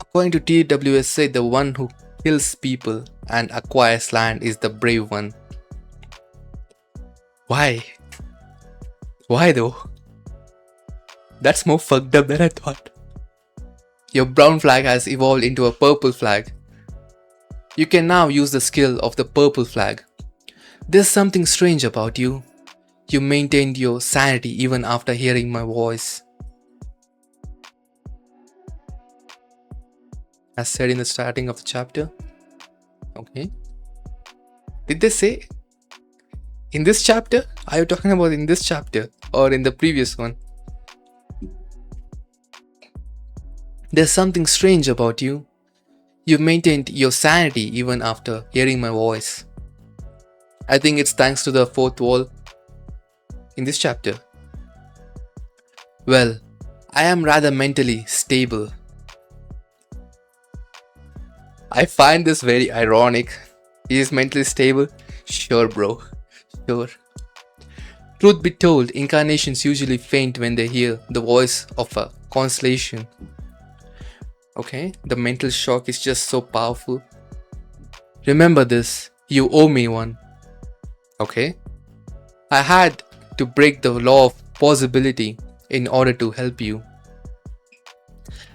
According to TWSA, the one who kills people and acquires land is the brave one. Why? Why though? That's more fucked up than I thought. Your brown flag has evolved into a purple flag. You can now use the skill of the purple flag. There's something strange about you. You maintained your sanity even after hearing my voice. As said in the starting of the chapter. Okay. Did they say in this chapter? Are you talking about in this chapter or in the previous one? There's something strange about you. You maintained your sanity even after hearing my voice. I think it's thanks to the fourth wall in this chapter. Well, I am rather mentally stable. I find this very ironic. He is mentally stable? Sure, bro. Sure. Truth be told, incarnations usually faint when they hear the voice of a constellation. Okay, the mental shock is just so powerful. Remember this, you owe me one. Okay? I had to break the law of possibility in order to help you.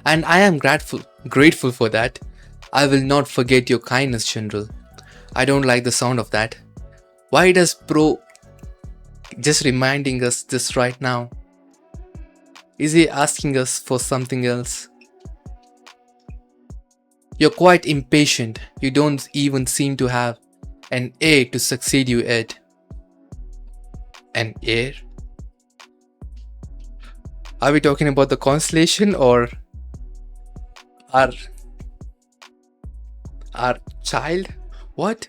And I am grateful for that. I will not forget your kindness, General. I don't like the sound of that. Why does Bro just reminding us this right now? Is he asking us for something else? You're quite impatient. You don't even seem to have an heir to succeed you yet. An heir? Are we talking about the constellation or our child? What?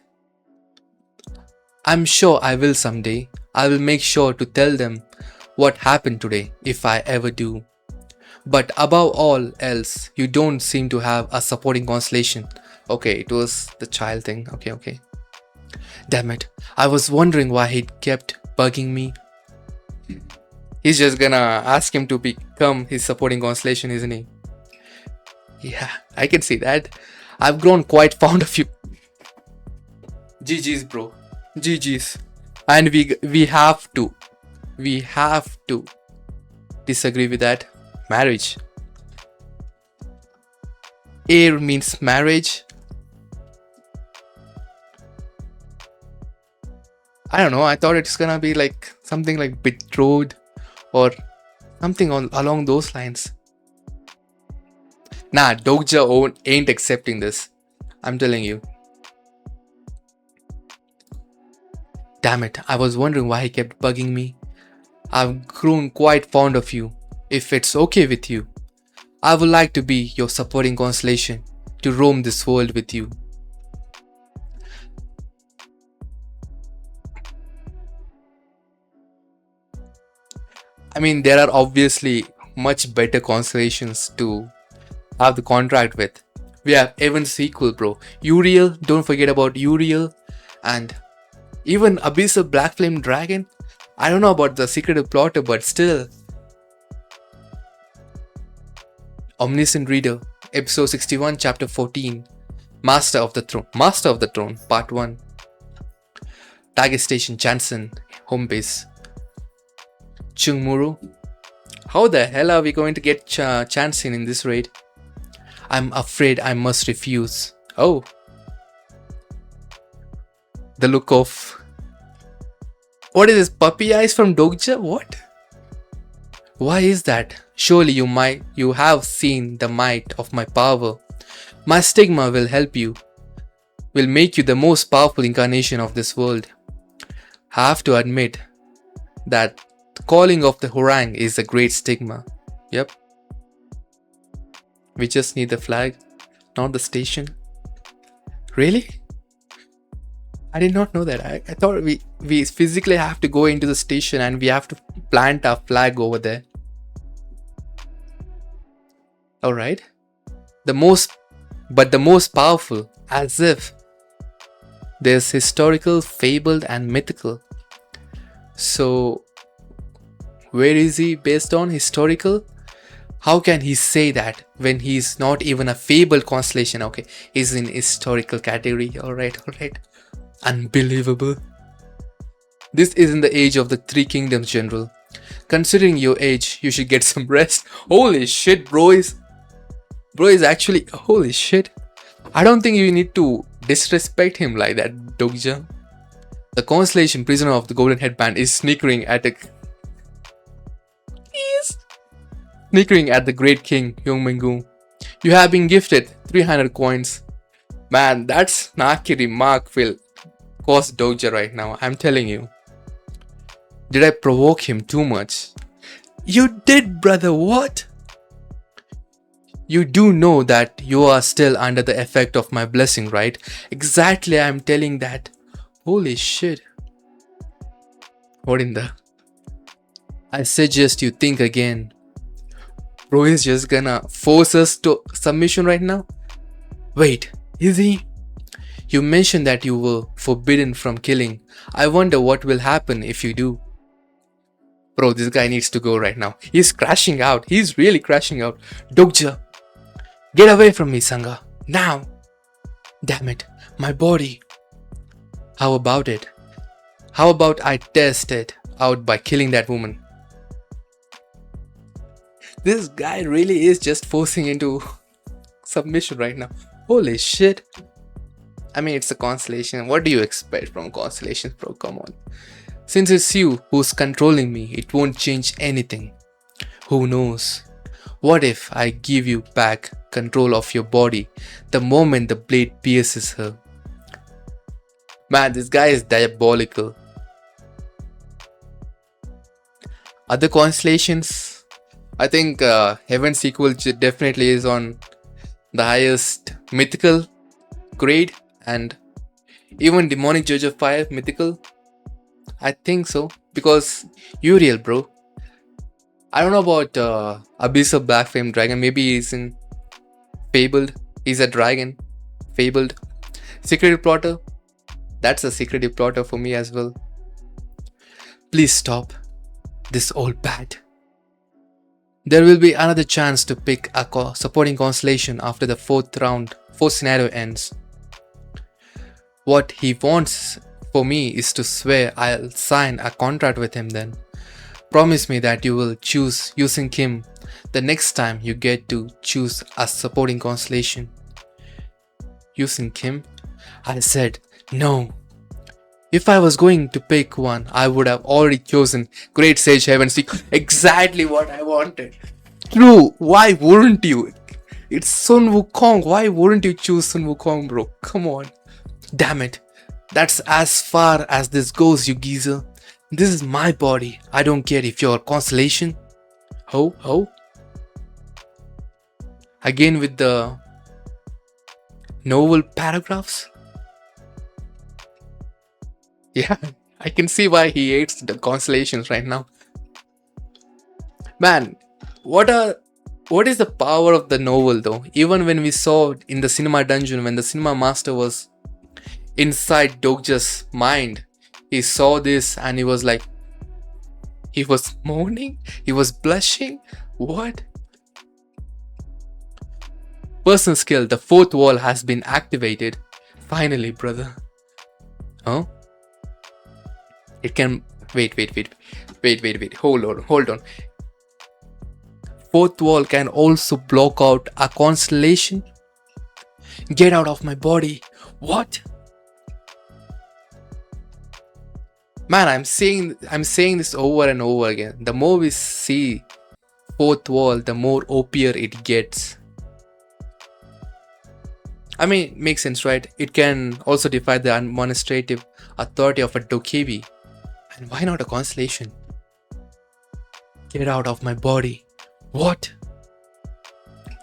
I'm sure I will someday. I will make sure to tell them what happened today if I ever do. But above all else, you don't seem to have a supporting constellation. Okay, it was the child thing. Okay. Damn it. I was wondering why he kept bugging me. He's just gonna ask him to become his supporting constellation, isn't he? Yeah, I can see that. I've grown quite fond of you. GG's, bro. GG's. And we have to disagree with that. Marriage. Heir means marriage. I don't know. I thought it's gonna be like something like betrothed or something along those lines. Nah, Dokja ain't accepting this. I'm telling you. Damn it. I was wondering why he kept bugging me. I've grown quite fond of you. If it's okay with you, I would like to be your supporting constellation to roam this world with you. I mean, there are obviously much better constellations to have the contract with. We have Evan's sequel, bro. Uriel, don't forget about Uriel. And even Abyssal Black Flame Dragon. I don't know about the Secretive Plotter, but still. Omniscient Reader, Episode 61, Chapter 14. Master of the Throne, Part 1. Target Station, Jansen, Home Base. Chungmuru. How the hell are we going to get Jansen in this raid? I'm afraid I must refuse. Oh. The look of... What is this, puppy eyes from Dokja? What? Why is that? Surely you have seen the might of my power. My stigma will help you. Will make you the most powerful incarnation of this world. I have to admit that the calling of the Hurang is a great stigma. Yep. We just need the flag, not the station. Really? I did not know that. I thought we physically have to go into the station and we have to plant our flag over there. Alright. The most powerful, as if there's historical, fabled and mythical. So where is he based on? Historical? How can he say that when he's not even a fabled constellation? Okay, he's in historical category. Alright. Unbelievable. This isn't the age of the Three Kingdoms, General. Considering your age, you should get some rest. Holy shit, bro. Bro is actually, holy shit. I don't think you need to disrespect him like that, Dokja. The constellation prisoner of the golden headband is snickering at the great king Yongmengu. You have been gifted 300 coins. Man, that snarky remark will cost Dokja right now, I'm telling you. Did I provoke him too much? You did, brother, what? You do know that you are still under the effect of my blessing, right? Exactly, I'm telling that. Holy shit. What in the... I suggest you think again. Bro is just gonna force us to submission right now? Wait, is he? You mentioned that you were forbidden from killing. I wonder what will happen if you do. Bro, this guy needs to go right now. He's crashing out. He's really crashing out. Dokja, get away from me, Sangha. Now. Damn it. My body. How about it? How about I test it out by killing that woman? This guy really is just forcing into submission right now. Holy shit. I mean, it's a constellation. What do you expect from constellations, bro? Come on. Since it's you who's controlling me, it won't change anything. Who knows? What if I give you back control of your body the moment the blade pierces her? Man, this guy is diabolical. Other constellations, I think Heaven sequel definitely is on the highest mythical grade, and even Demonic Judge of Fire mythical. I think so, because Uriel, bro. I don't know about Abyss of Black Flame Dragon. Maybe he's in Fabled. He's a dragon. Fabled. Secretive Plotter. That's a secretive plotter for me as well. Please stop. This all bad. There will be another chance to pick a supporting constellation after the fourth scenario ends. What he wants for me is to swear I'll sign a contract with him then. Promise me that you will choose using Kim the next time you get to choose a supporting constellation. Using Kim? I said no. If I was going to pick one, I would have already chosen Great Sage Heaven Seeker. Exactly what I wanted. True, why wouldn't you? It's Sun Wukong. Why wouldn't you choose Sun Wukong, bro? Come on. Damn it. That's as far as this goes, you geezer. This is my body. I don't care if you're a constellation. Ho. Again with the novel paragraphs. Yeah, I can see why he hates the constellations right now. Man, what is the power of the novel though? Even when we saw in the cinema dungeon, when the cinema master was inside Dokja's mind, he saw this and he was like, he was moaning, he was blushing. What? Personal skill, the fourth wall has been activated. Finally, brother. Huh? It can wait. Hold on. Fourth wall can also block out a constellation. Get out of my body. What? Man, I'm saying this over and over again. The more we see fourth wall, the more OP'er it gets. I mean, it makes sense, right? It can also defy the administrative authority of a Dokebi. And why not a constellation? Get out of my body. What?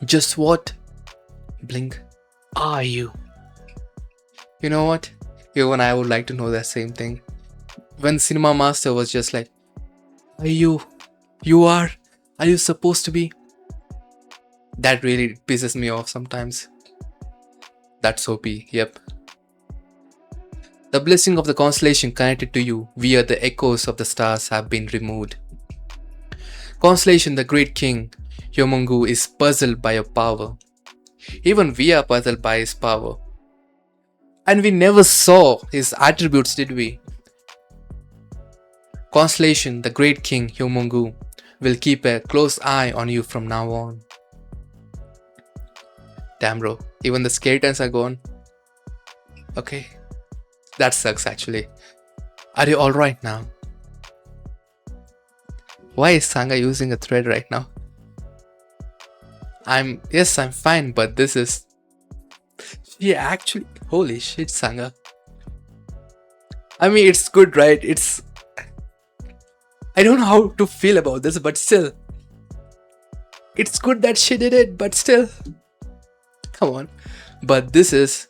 Just what? Blink. Are you? You know what? Even I would like to know that same thing. When Cinema Master was just like, are you? Are you supposed to be? That really pisses me off sometimes. That's OP, yep. The blessing of the constellation connected to you via the echoes of the stars have been removed. Constellation, the great king, Yomungu, is puzzled by your power. Even we are puzzled by his power. And we never saw his attributes, did we? Constellation, the great king, Yomungu, will keep a close eye on you from now on. Damn bro, even the skeletons are gone. Okay, that sucks actually. Are you alright now? Why is Sangha using a thread right now? I'm fine, but this is... Yeah, actually, holy shit, Sangha. I mean, it's good, right? I don't know how to feel about this, but still. It's good that she did it, but still. Come on. But this is...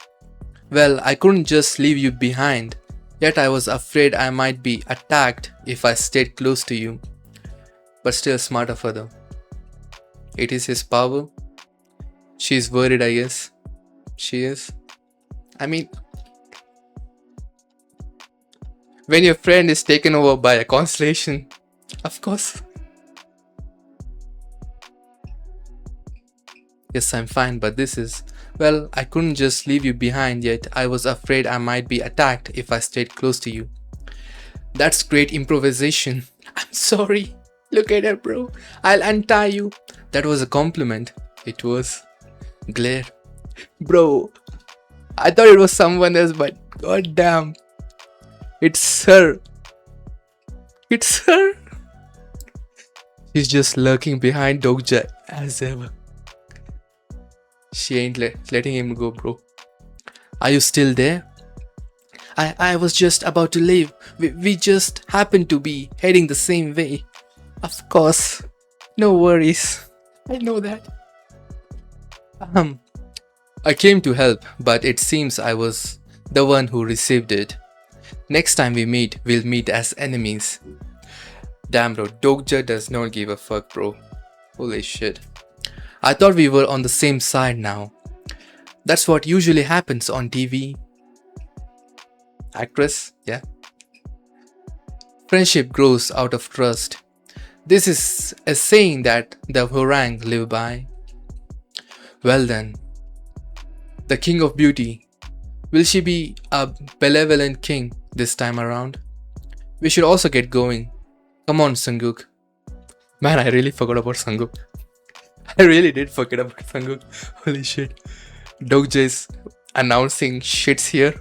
Well, I couldn't just leave you behind. Yet I was afraid I might be attacked if I stayed close to you. But still smart of her though. It is his power. She's worried, I guess. She is. I mean... When your friend is taken over by a constellation, of course. Yes, I'm fine, but this is... Well, I couldn't just leave you behind, yet I was afraid I might be attacked if I stayed close to you. That's great improvisation. I'm sorry. Look at her, bro. I'll untie you. That was a compliment. It was. Glare. Bro, I thought it was someone else, but goddamn. It's her. It's her. She's just lurking behind Dokja as ever. She ain't letting him go, bro. Are you still there? I was just about to leave. We just happened to be heading the same way. Of course. No worries. I know that. I came to help, but it seems I was the one who received it. Next time we meet, we'll meet as enemies. Damn bro, Dokja does not give a fuck, bro. Holy shit. I thought we were on the same side now. That's what usually happens on TV. Actress, yeah. Friendship grows out of trust. This is a saying that the Hurang live by. Well then, the king of beauty. Will she be a benevolent king this time around? We should also get going. Come on, Sanguk. Man, I really forgot about Sanguk. I really did forget about Sanguk. Holy shit. Dokja is announcing shits here.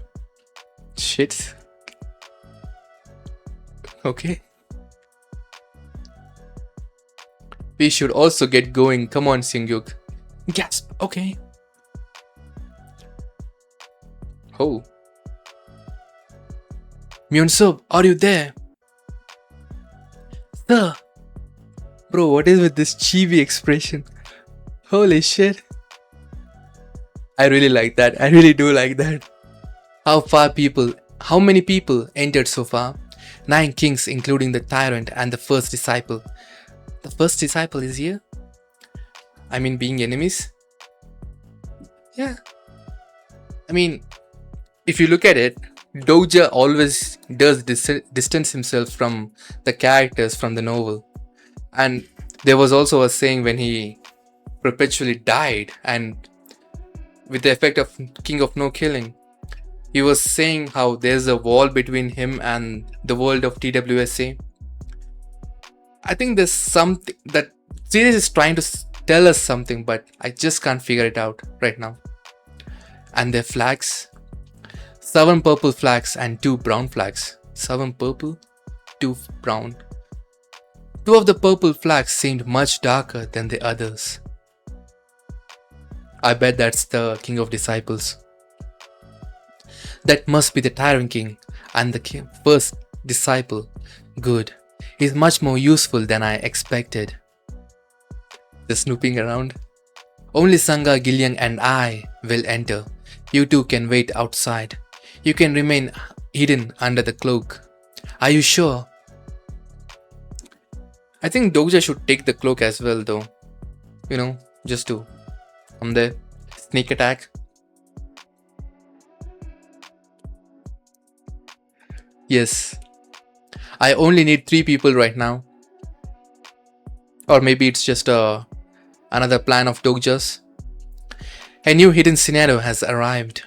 Shits? Okay. We should also get going. Come on, Sanguk. Gasp. Okay. Oh. Myunsob, are you there? Sir. Bro, what is with this chibi expression? Holy shit. I really like that. I really do like that. How many people entered so far? 9 kings including the tyrant and the first disciple. The first disciple is here? I mean being enemies? Yeah. I mean, if you look at it, Dokja always does distance himself from the characters from the novel. And there was also a saying when he perpetually died and with the effect of King of No Killing, he was saying how there's a wall between him and the world of TWSA. I think there's something that series is trying to tell us something, but I just can't figure it out right now. And their flags, 7 purple flags and 2 brown flags. 7 purple, 2 brown. 2 of the purple flags seemed much darker than the others. I bet that's the King of Disciples. That must be the Tyrant King and the first disciple. Good. He's much more useful than I expected. Just snooping around. Only Sangha, Gilyang and I will enter. You two can wait outside. You can remain hidden under the cloak. Are you sure? I think Dokja should take the cloak as well though. You know, just to come there. Sneak attack. Yes. I only need 3 people right now. Or maybe it's just another plan of Dokja's. A new hidden scenario has arrived.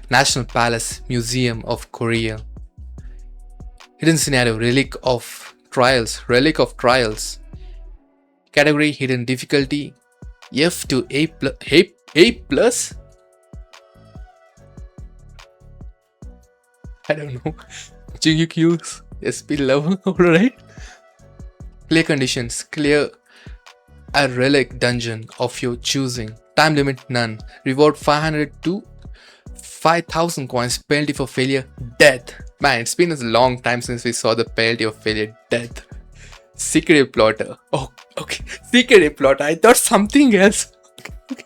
National Palace Museum of Korea. Hidden scenario, Relic of Trials. Category, hidden difficulty, F to A+. A plus? I don't know. Jingyuk use SP level, alright. Clear conditions. Clear a relic dungeon of your choosing. Time limit none. Reward 500 to 5,000 coins. Penalty for failure, death. Man, it's been a long time since we saw the penalty of failure, death. Secret plotter. Oh, okay. Secret plotter. I thought something else. Okay.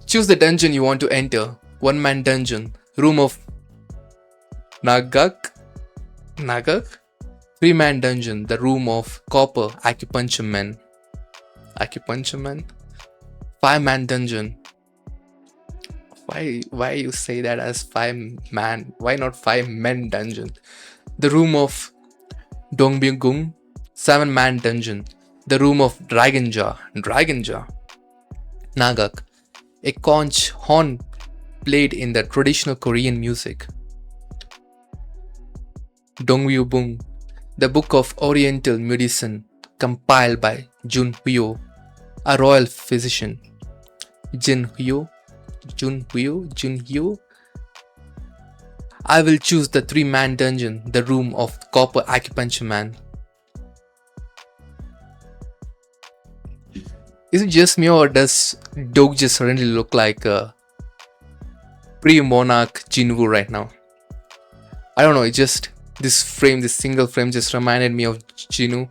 Choose the dungeon you want to enter. One-man dungeon. Room of Nagak. Three-man dungeon. The room of Copper Acupuncture Men. Five-man dungeon. Why you say that as 5-man? Why not 5-men dungeon? The room of Dongbyung. 7-man dungeon. The room of Dragon Jaw. Nagak. A conch horn played in the traditional Korean music. Dongyubung. The Book of Oriental Medicine compiled by Jun Hyo, a royal physician. Jun Hyo. I will choose the 3-man dungeon, the room of Copper Acupuncture Man. Is it just me, or does Dokja suddenly look like a pre-monarch Jinwoo right now? I don't know, it just, this single frame just reminded me of Jinwoo.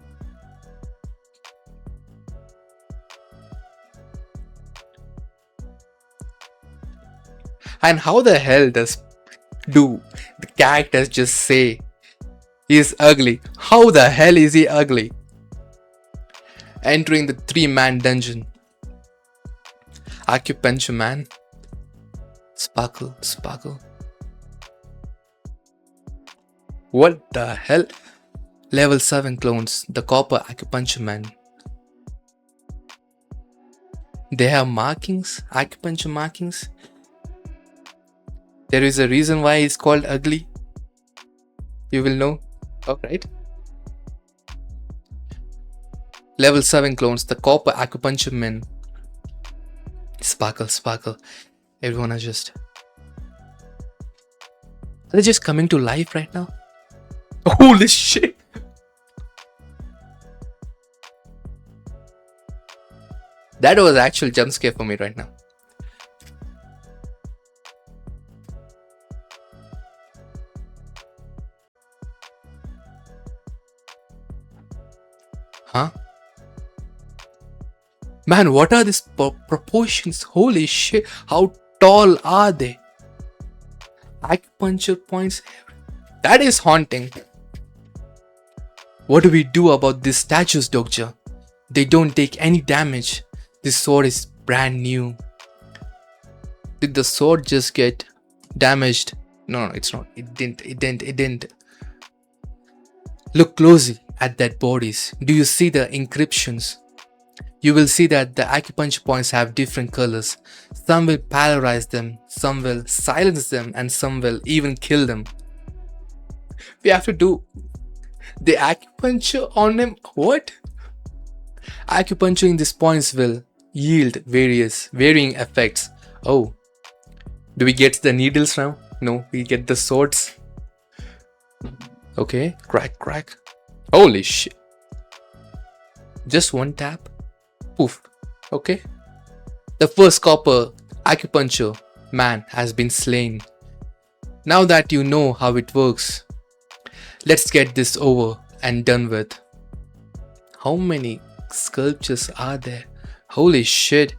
And how the hell do the characters just say he is ugly? How the hell is he ugly? Entering the 3-man dungeon. Acupuncture Man. Sparkle. What the hell? Level 7 clones. The Copper Acupuncture Man. They have markings. Acupuncture markings. There is a reason why it's called ugly. You will know. Alright. Level 7 clones. The Copper Acupuncture Men. Sparkle. Everyone are just... Are they just coming to life right now? Holy shit! That was actual jump scare for me right now. Huh? Man, what are these proportions? Holy shit, how tall are they? Acupuncture points. That is haunting. What do we do about these statues, Dokja? They don't take any damage. This sword is brand new. Did the sword just get damaged? No, it's not. It didn't. Look closely at that bodies. Do you see the inscriptions? You will see that the acupuncture points have different colors. Some will paralyze them, some will silence them, and some will even kill them. We have to do the acupuncture on them. What? Acupuncturing these points will yield varying effects. Oh, do we get the needles now? No, we get the swords. Okay, crack. Holy shit. Just one tap. Poof. Okay. The first Copper Acupuncture Man has been slain. Now that you know how it works, let's get this over and done with. How many sculptures are there? Holy shit.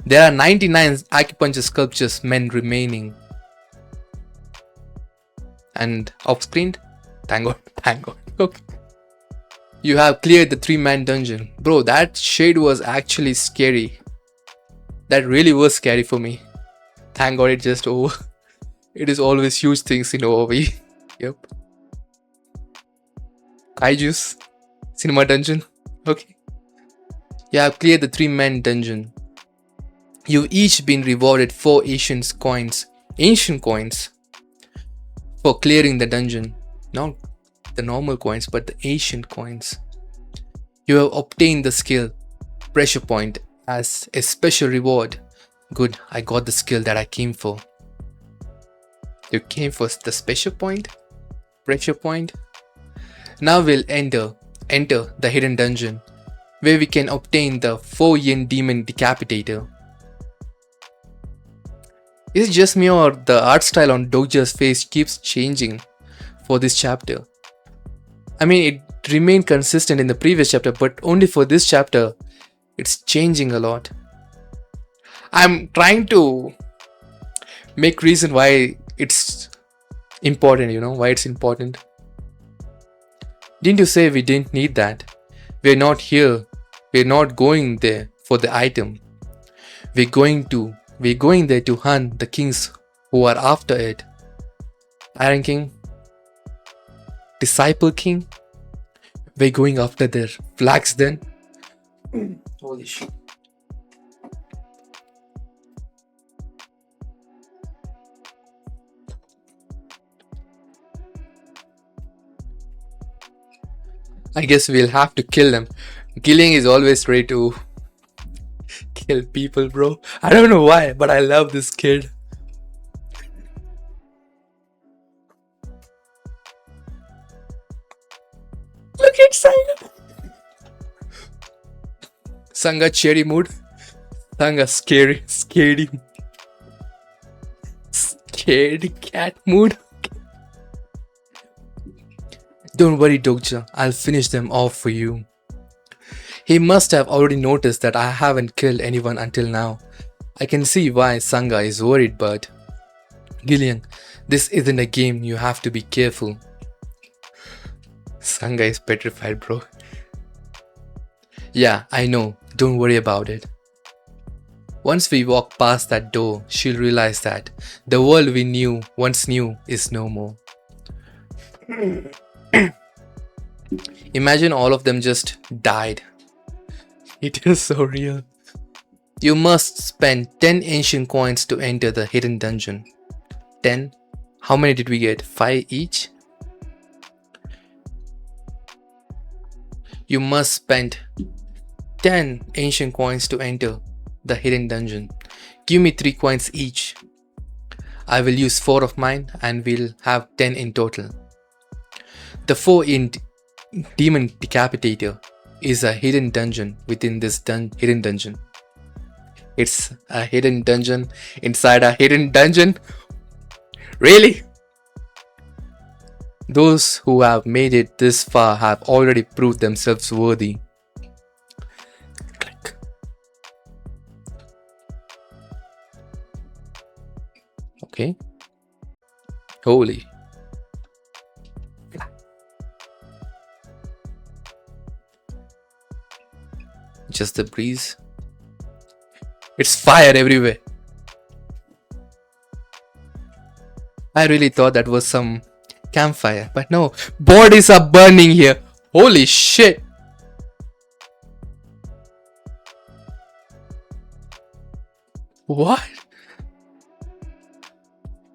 There are 99 acupuncture sculptures men remaining. And off screen? Thank God. Okay. You have cleared the 3-man dungeon. Bro, that shade was actually scary. That really was scary for me. Thank God it just over. It is always huge things in OOV. Yep. Kaijus. Cinema dungeon. Okay. You have cleared the 3-man dungeon. You've each been rewarded 4 ancient coins for clearing the dungeon. Not the normal coins, but the ancient coins. You have obtained the skill Pressure Point as a special reward. Good, I got the skill that I came for. You came for the special point? Pressure point? Now we'll enter the hidden dungeon, where we can obtain the 4-yin demon decapitator. Is it just me or the art style on Dokja's face keeps changing for this chapter? I mean, it remained consistent in the previous chapter, but only for this chapter, it's changing a lot. I'm trying to make reason why it's important, why it's important. Didn't you say we didn't need that? We're not here. We're not going there for the item. We're going there to hunt the kings who are after it. Iron King? Disciple King? We're going after their flags then? Holy shit. I guess we'll have to kill them. Killing is always ready to kill people, bro. I don't know why, but I love this kid. Look at Sangha. Sangha cherry mood. Sangha scaredy cat mood. Don't worry, Dokja, I'll finish them off for you. He must have already noticed that I haven't killed anyone until now. I can see why Sangha is worried, but... Gillian, this isn't a game, you have to be careful. Sangha is petrified, bro. Yeah, I know, don't worry about it. Once we walk past that door, she'll realize that the world we once knew is no more. Imagine all of them just died. It is so real. You must spend 10 ancient coins to enter the hidden dungeon. 10? How many did we get? 5 each? You must spend 10 ancient coins to enter the hidden dungeon. Give me 3 coins each. I will use 4 of mine and we'll have 10 in total. The 4-yin demon decapitator is a hidden dungeon within this hidden dungeon. It's a hidden dungeon inside a hidden dungeon. Really? Those who have made it this far have already proved themselves worthy. Click. Okay. Holy. Just the breeze. It's fire everywhere. I really thought that was some campfire, but no, bodies are burning here. Holy shit. What?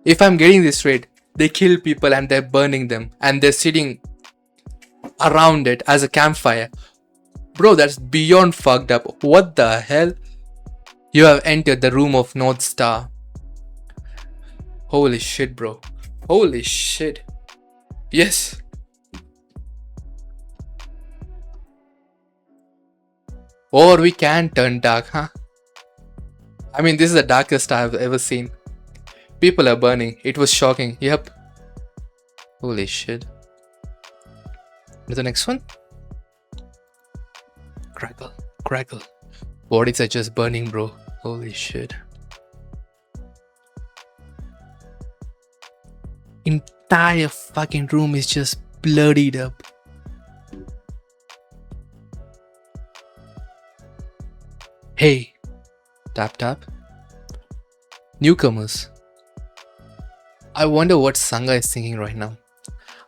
If I'm getting this right, they kill people and they're burning them and they're sitting around it as a campfire. Bro, that's beyond fucked up. What the hell? You have entered the room of North Star. Holy shit, bro. Holy shit. Yes. Or we can turn dark, huh? I mean, this is the darkest I've ever seen. People are burning. It was shocking. Yep. Holy shit. To the next one. Crackle. Crackle. Bodies are just burning, bro. Holy shit. Entire fucking room is just bloodied up. Hey. Tap tap. Newcomers. I wonder what Sangha is thinking right now.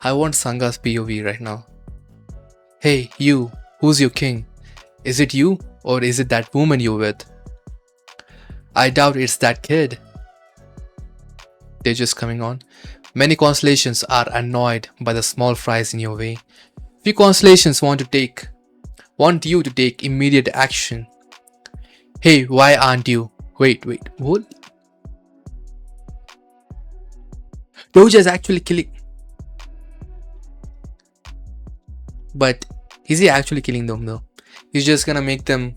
I want Sangha's POV right now. Hey, you. Who's your king? Is it you or is it that woman you're with? I doubt it's that kid. They're just coming on. Many constellations are annoyed by the small fries in your way. Few constellations want you to take immediate action. Hey, why aren't you? Wait, what? Dokja is actually killing. But is he actually killing them though? He's just gonna make them.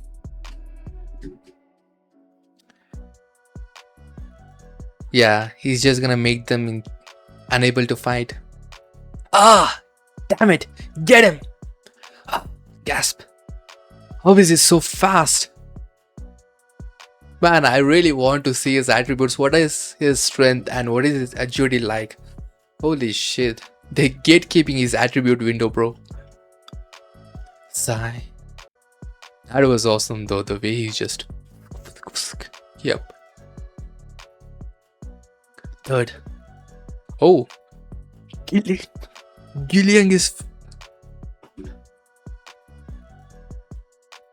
Yeah, he's just gonna make them unable to fight. Ah! Damn it! Get him! Ah, gasp. How is he so fast? Man, I really want to see his attributes. What is his strength and what is his agility like? Holy shit. They gatekeeping his attribute window, bro. Sigh. That was awesome though, the way he just... Yep. Third. Oh. Gillian is...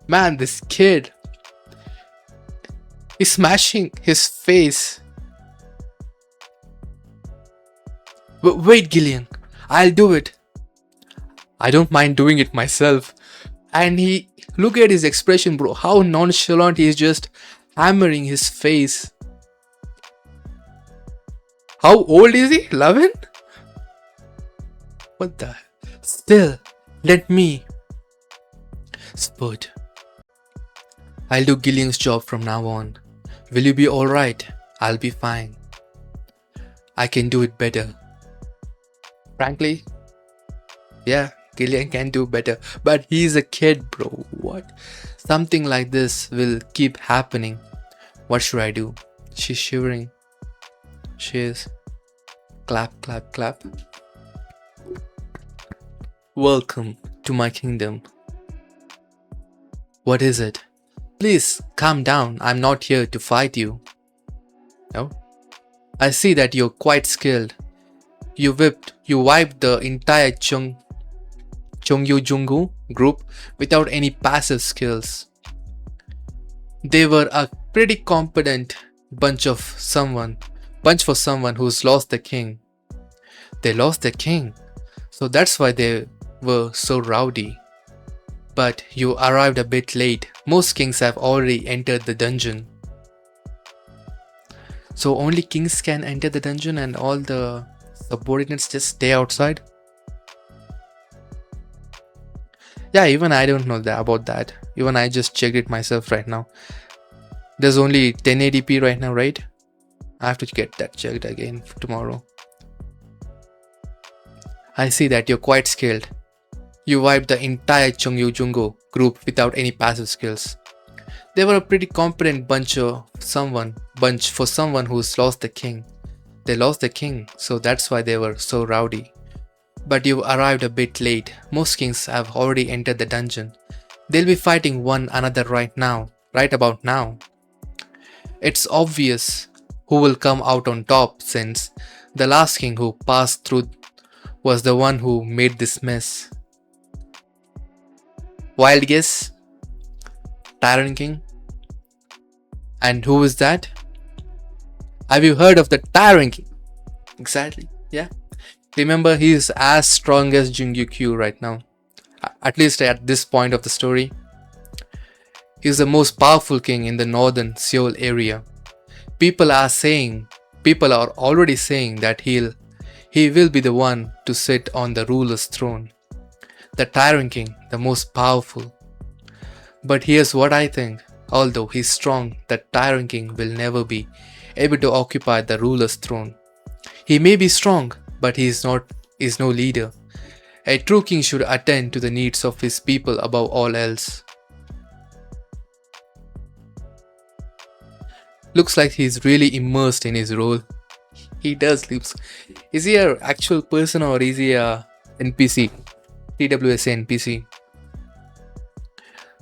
Man, this kid is smashing his face. Wait, Gillian. I'll do it. I don't mind doing it myself. And he... Look at his expression, bro. How nonchalant he is, just hammering his face. How old is he? 11? What the... Still, let me... Spurt. I'll do Gillian's job from now on. Will you be alright? I'll be fine. I can do it better. Frankly, yeah, Gillian can do better. But he's a kid, bro. What? Something like this will keep happening. What should I do? She's shivering. She is. Clap, clap, clap. Welcome to my kingdom. What is it? Please calm down. I'm not here to fight you. No? I see that you're quite skilled. You wiped the entire Chongyu Jungu group without any passive skills. They were a pretty competent bunch for someone who's lost the king. They lost their king, so that's why they were so rowdy. But you arrived a bit late. Most kings have already entered the dungeon. So only kings can enter the dungeon and all the subordinates just stay outside? Yeah, even I don't know about that. Even I just checked it myself right now. There's only 1080p right now, right? I have to get that checked again tomorrow. I see that you're quite skilled. You wiped the entire Chongyu Jungo group without any passive skills. They were a pretty competent bunch for someone who's lost the king. They lost the king, so that's why they were so rowdy. But you arrived a bit late. Most kings have already entered the dungeon. They'll be fighting one another right about now. It's obvious who will come out on top, since the last king who passed through was the one who made this mess. Wild guess? Tyrant King? And who is that? Have you heard of the Tyrant King? Exactly, yeah. Remember, he is as strong as Jingyu right now. At least at this point of the story. He is the most powerful king in the northern Seoul area. People are already saying that he will be the one to sit on the ruler's throne. The Tyrant King, the most powerful. But here's what I think. Although he's strong, the Tyrant King will never be able to occupy the ruler's throne. He may be strong, but he is no leader. A true king should attend to the needs of his people above all else. Looks like he's really immersed in his role. He does. Is he an actual person or is he a NPC? TWSA NPC.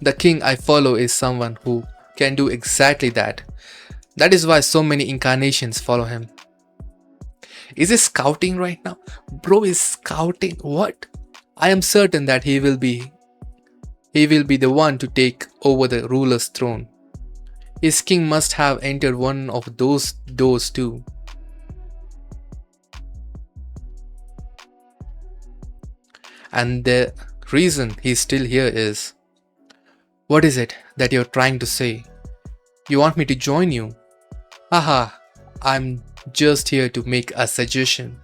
The king I follow is someone who can do exactly that. That is why so many incarnations follow him. Is he scouting right now? Bro is scouting. What? I am certain that he will be the one to take over the ruler's throne. His king must have entered one of those doors too. And the reason he's still here is... What is it that you're trying to say? You want me to join you? Haha, I'm just here to make a suggestion.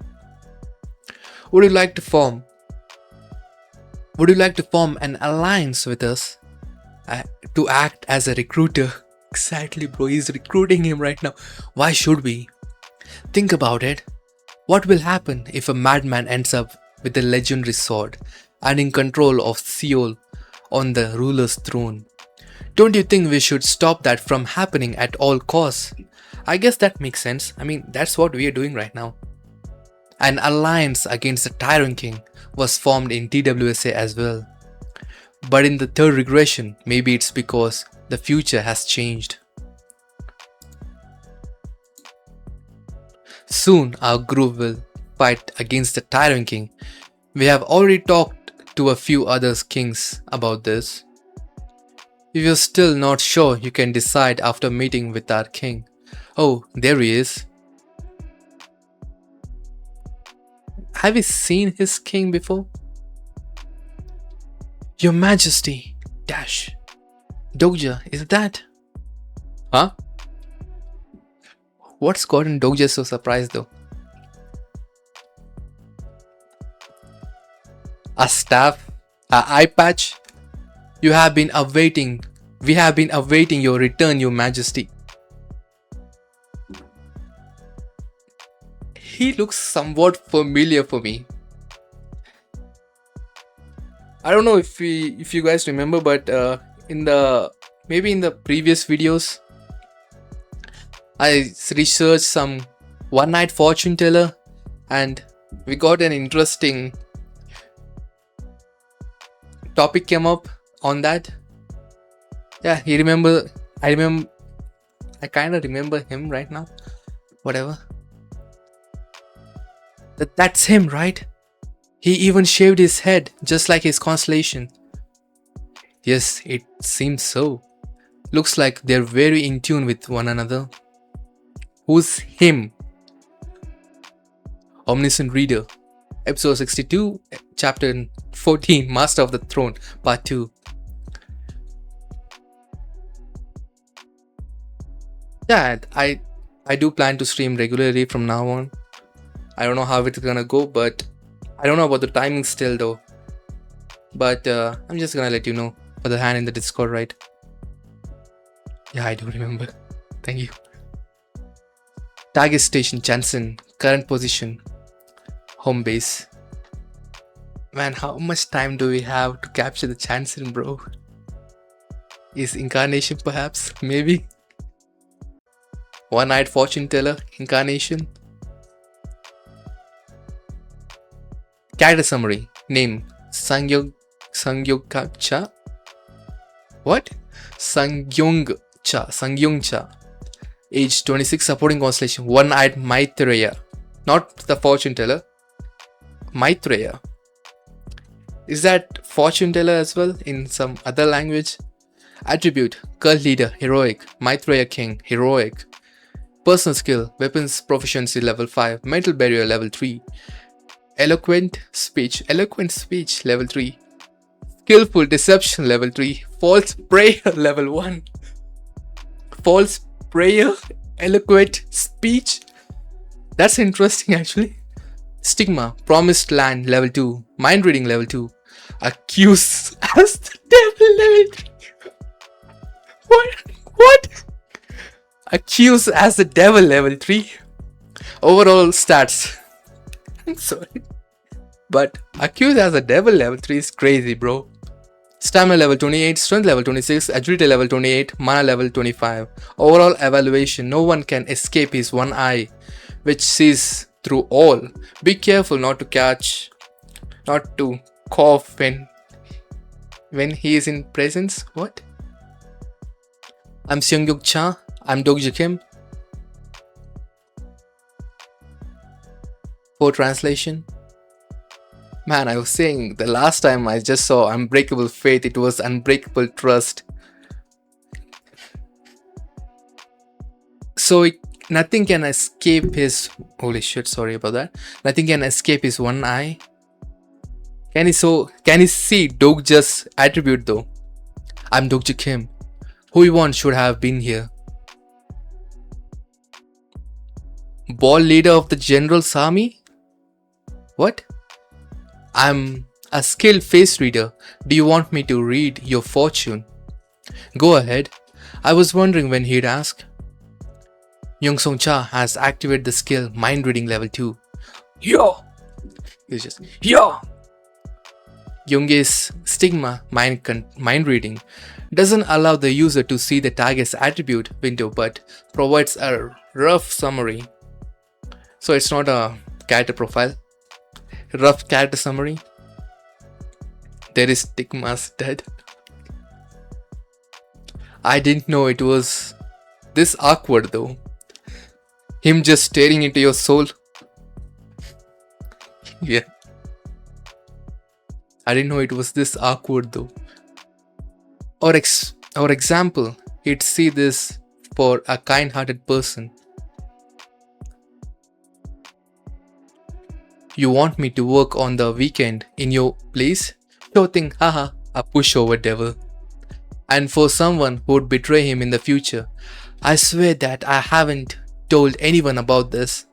Would you like to form an alliance with us to act as a recruiter? Exactly, bro. He's recruiting him right now. Why should we? Think about it. What will happen if a madman ends up with the legendary sword and in control of Seoul on the ruler's throne? Don't you think we should stop that from happening at all costs? I guess that makes sense. I mean, that's what we are doing right now. An alliance against the Tyrant King was formed in TWSA as well. But in the third regression, maybe it's because the future has changed. Soon our group will fight against the Tyrant King. We have already talked to a few other kings about this. If you're still not sure, you can decide after meeting with our king. Oh, there he is. Have you seen his king before? Your Majesty, dash. Dokja, is that? Huh? What's gotten Dokja so surprised though? A staff? A eye patch? We have been awaiting your return, Your Majesty. He looks somewhat familiar for me. I don't know if you guys remember, but in the previous videos, I researched some one-night fortune teller, and we got an interesting topic came up on that. Yeah, I kind of remember him right now. Whatever. That's him, right? He even shaved his head just like his constellation. Yes, it seems so. Looks like they're very in tune with one another. Who's him? Omniscient Reader, Episode 62, Chapter 14, Master of the Throne, Part 2. Yeah, I do plan to stream regularly from now on. I don't know how it's gonna go, but I don't know about the timing still though. But I'm just gonna let you know for the hand in the Discord, right? Yeah, I do remember. Thank you. Target station Jansen, current position, home base. Man, how much time do we have to capture the Jansen, bro? Is incarnation perhaps? Maybe? One-eyed fortune teller, incarnation. Character summary. Name Sangyong-cha. What? Sangyong-cha. Age 26, supporting constellation one-eyed Maitreya. Not the fortune teller. Maitreya. Is that fortune teller as well in some other language? Attribute: cult leader, heroic. Maitreya king, heroic. Personal skill: weapons proficiency level 5, mental barrier level 3. Eloquent speech level 3. Skillful deception level 3. False prayer level 1. False prayer, eloquent speech. That's interesting actually. Stigma: promised land level 2. Mind reading level 2. Accuse as the devil level 3. What? Accuse as the devil level 3. Overall stats. I'm sorry, but accuse as the devil level 3 is crazy, bro. Stamina level 28, strength level 26, agility level 28, mana level 25. Overall evaluation: no one can escape his one eye, which sees through all. Be careful not to cough when he is in presence. What? I'm Seongyuk-cha. I'm Dokja Kim. For translation. Man, I was saying the last time I just saw Unbreakable Faith, it was Unbreakable Trust. So nothing can escape his... Holy shit, sorry about that. Nothing can escape his one eye. Can he see Dokja's attribute though? I'm Dokja Kim. Who he wants should have been here. bald leader of the general's army? What? I'm a skilled face reader. Do you want me to read your fortune? Go ahead. I was wondering when he'd ask. Young Song Cha has activated the skill mind reading level 2. Yo! He's just, yo! Young's stigma mind reading doesn't allow the user to see the target's attribute window but provides a rough summary. So it's not a character profile. Rough character summary. There is stigma's dead. I didn't know it was this awkward though. Him just staring into your soul. Yeah. I didn't know it was this awkward though. Or example, he'd see this for a kind-hearted person. You want me to work on the weekend in your place? Sure thing, haha, a pushover devil. And for someone who would betray him in the future, I swear that I haven't told anyone about this.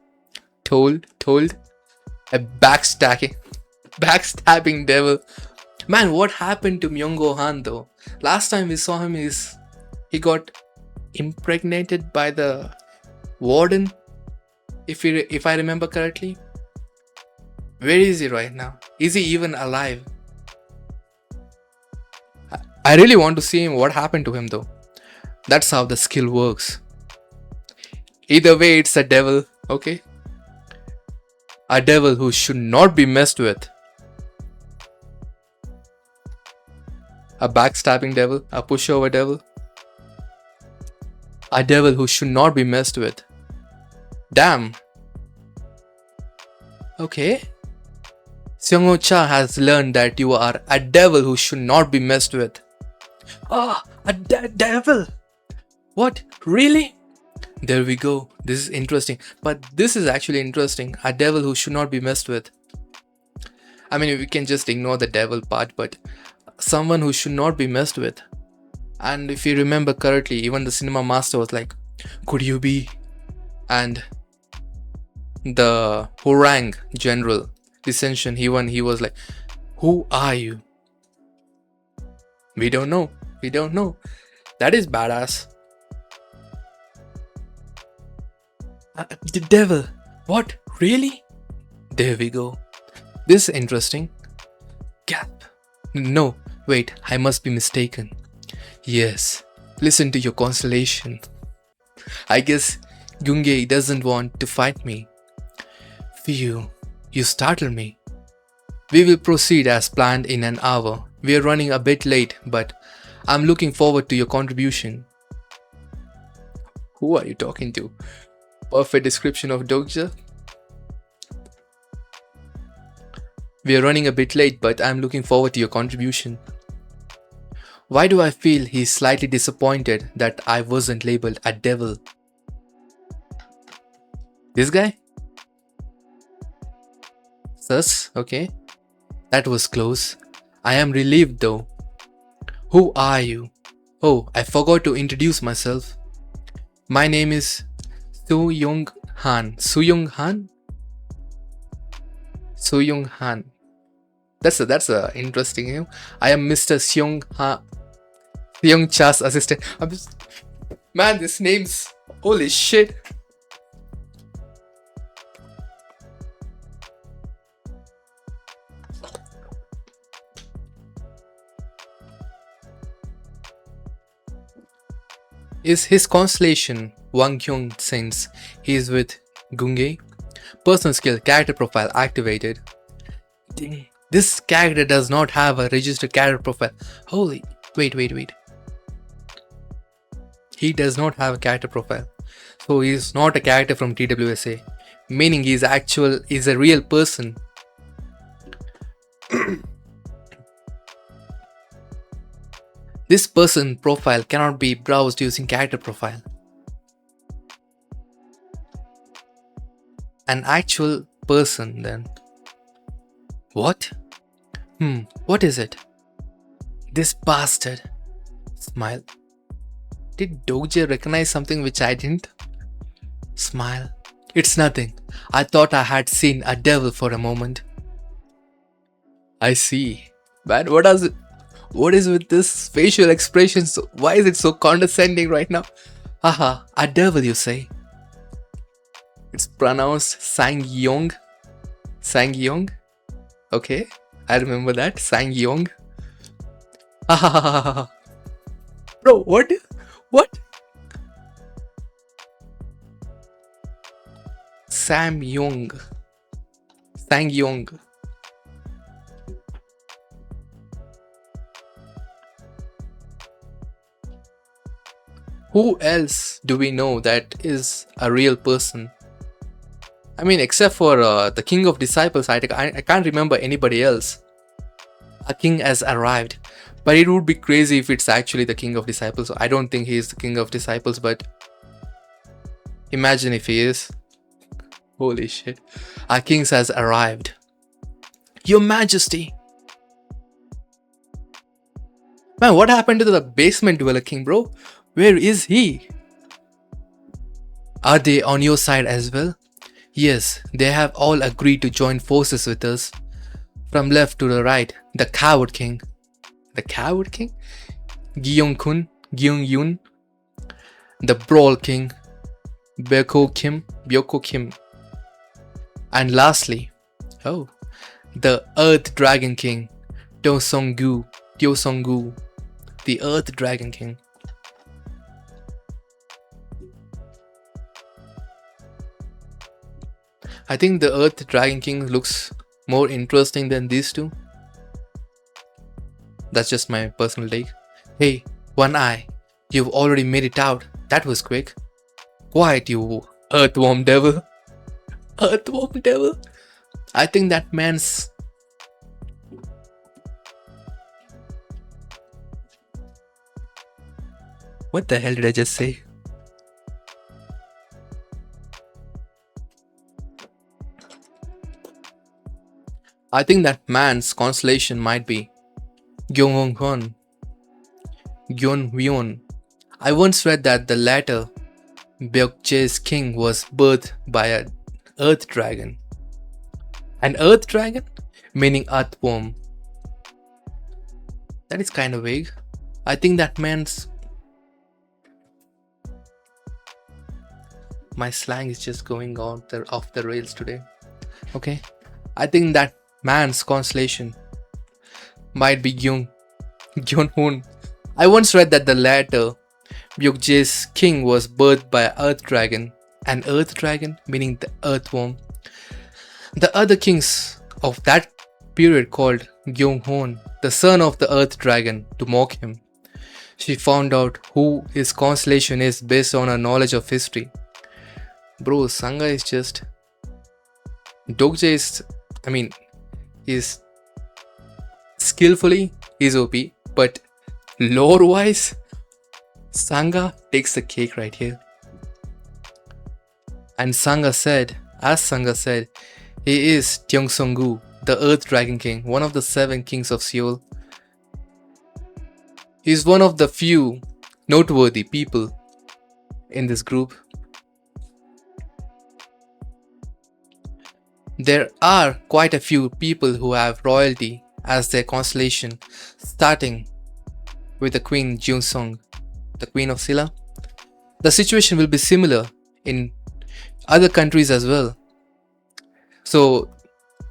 Told? A backstabbing devil. Man, what happened to Myung-go Han though? Last time we saw him he got impregnated by the warden, if I remember correctly. Where is he right now? Is he even alive? I really want to see him. What happened to him though? That's how the skill works. Either way, it's a devil, okay? A devil who should not be messed with. A backstabbing devil, a pushover devil. A devil who should not be messed with. Damn. Okay. Seung-ho Cha has learned that you are a devil who should not be messed with. Ah, a devil. What? Really? There we go. This is interesting. But this is actually interesting. A devil who should not be messed with. I mean, we can just ignore the devil part, but someone who should not be messed with. And if you remember correctly, even the cinema master was like, could you be? And the Hurang general, dissension, he was like, who are you? We don't know. That is badass. The devil. What? Really? There we go. This is interesting. Gap. No, wait, I must be mistaken. Yes, listen to your constellation. I guess Gunge doesn't want to fight me. Phew, you startled me. We will proceed as planned in an hour. We are running a bit late, but I'm looking forward to your contribution. Who are you talking to? Perfect description of Dokja. We are running a bit late, but I'm looking forward to your contribution. Why do I feel he's slightly disappointed that I wasn't labeled a devil? This guy? Sus, okay. That was close. I am relieved though. Who are you? Oh, I forgot to introduce myself. My name is Soo-young Han. Soo-young Han? Soo-young Han. That's a interesting name. I am Mr. Seung Cha's assistant. Man, this name's holy shit. Is his constellation Wang Kyung since he is with Gunge? Personal skill, character profile activated. Ding. This character does not have a registered character profile. Holy, wait. He does not have a character profile. So he is not a character from TWSA. Meaning he is a real person. This person profile cannot be browsed using character profile. An actual person then. What? What is it? This bastard. Smile. Did Dokja recognize something which I didn't? Smile. It's nothing. I thought I had seen a devil for a moment. I see. Man, what is with this facial expressions? Why is it so condescending right now? Haha, a devil you say. It's pronounced Sang-yong. Sang-yong? Okay, I remember that. Sang-yong. Hahaha. Bro, what? What? Sam-yong. Sang-yong. Who else do we know that is a real person? I mean, except for the king of disciples, I can't remember anybody else. A king has arrived. But it would be crazy if it's actually the king of disciples. I don't think he is the king of disciples, but imagine if he is. Holy shit. Our king has arrived. Your Majesty. Man, what happened to the basement dweller king, bro? Where is he? Are they on your side as well? Yes, they have all agreed to join forces with us. From left to the right, the coward king. The coward king? Gyeong-kun, Gyeong-yun. The brawl king. Byoko Kim. And lastly, the earth dragon king. Teo-sung-gu. The earth dragon king. I think the Earth Dragon King looks more interesting than these two. That's just my personal take. Hey, One Eye, you've already made it out. That was quick. Quiet, you earthworm devil. Earthworm devil? I think that man's... What the hell did I just say? I think that man's constellation might be Gyeonghon, Gyeonwyon. I once read that the latter, Byokje's king, was birthed by an earth dragon. An earth dragon? Meaning earthworm. That is kind of vague. I think that man's... My slang is just going off the rails today. Okay. I think that man's constellation might be Gyeonhun. I once read that the latter, Byokje's king, was birthed by an earth dragon. An earth dragon, meaning the earthworm. The other kings of that period called Gyeonghon, the son of the earth dragon, to mock him. She found out who his constellation is based on her knowledge of history. Bro, Sangha is just... Dokja is skillfully is OP, but lore wise, Sangha takes the cake right here. And Sangha said, he is Tyeong-sung-gu, the Earth Dragon King, one of the 7 kings of Seoul. He is one of the few noteworthy people in this group. There are quite a few people who have royalty as their constellation, starting with the Queen Jeonsung, the Queen of Silla. The situation will be similar in other countries as well. So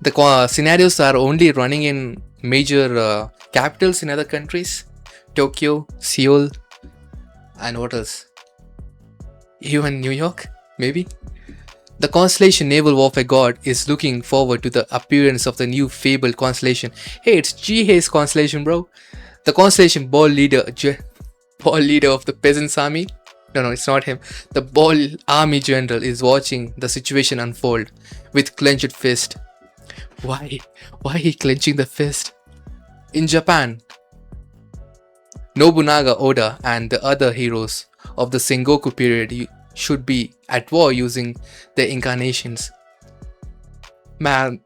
the scenarios are only running in major capitals in other countries. Tokyo, Seoul, and what else? Even New York, maybe? The constellation Naval Warfare God is looking forward to the appearance of the new fabled constellation. Hey, it's Jihei's constellation, bro. The constellation ball leader of the peasants army. No, it's not him. The ball army general is watching the situation unfold with clenched fist. Why he clenching the fist? In Japan, Nobunaga Oda and the other heroes of the Sengoku period should be at war using their incarnations. Man,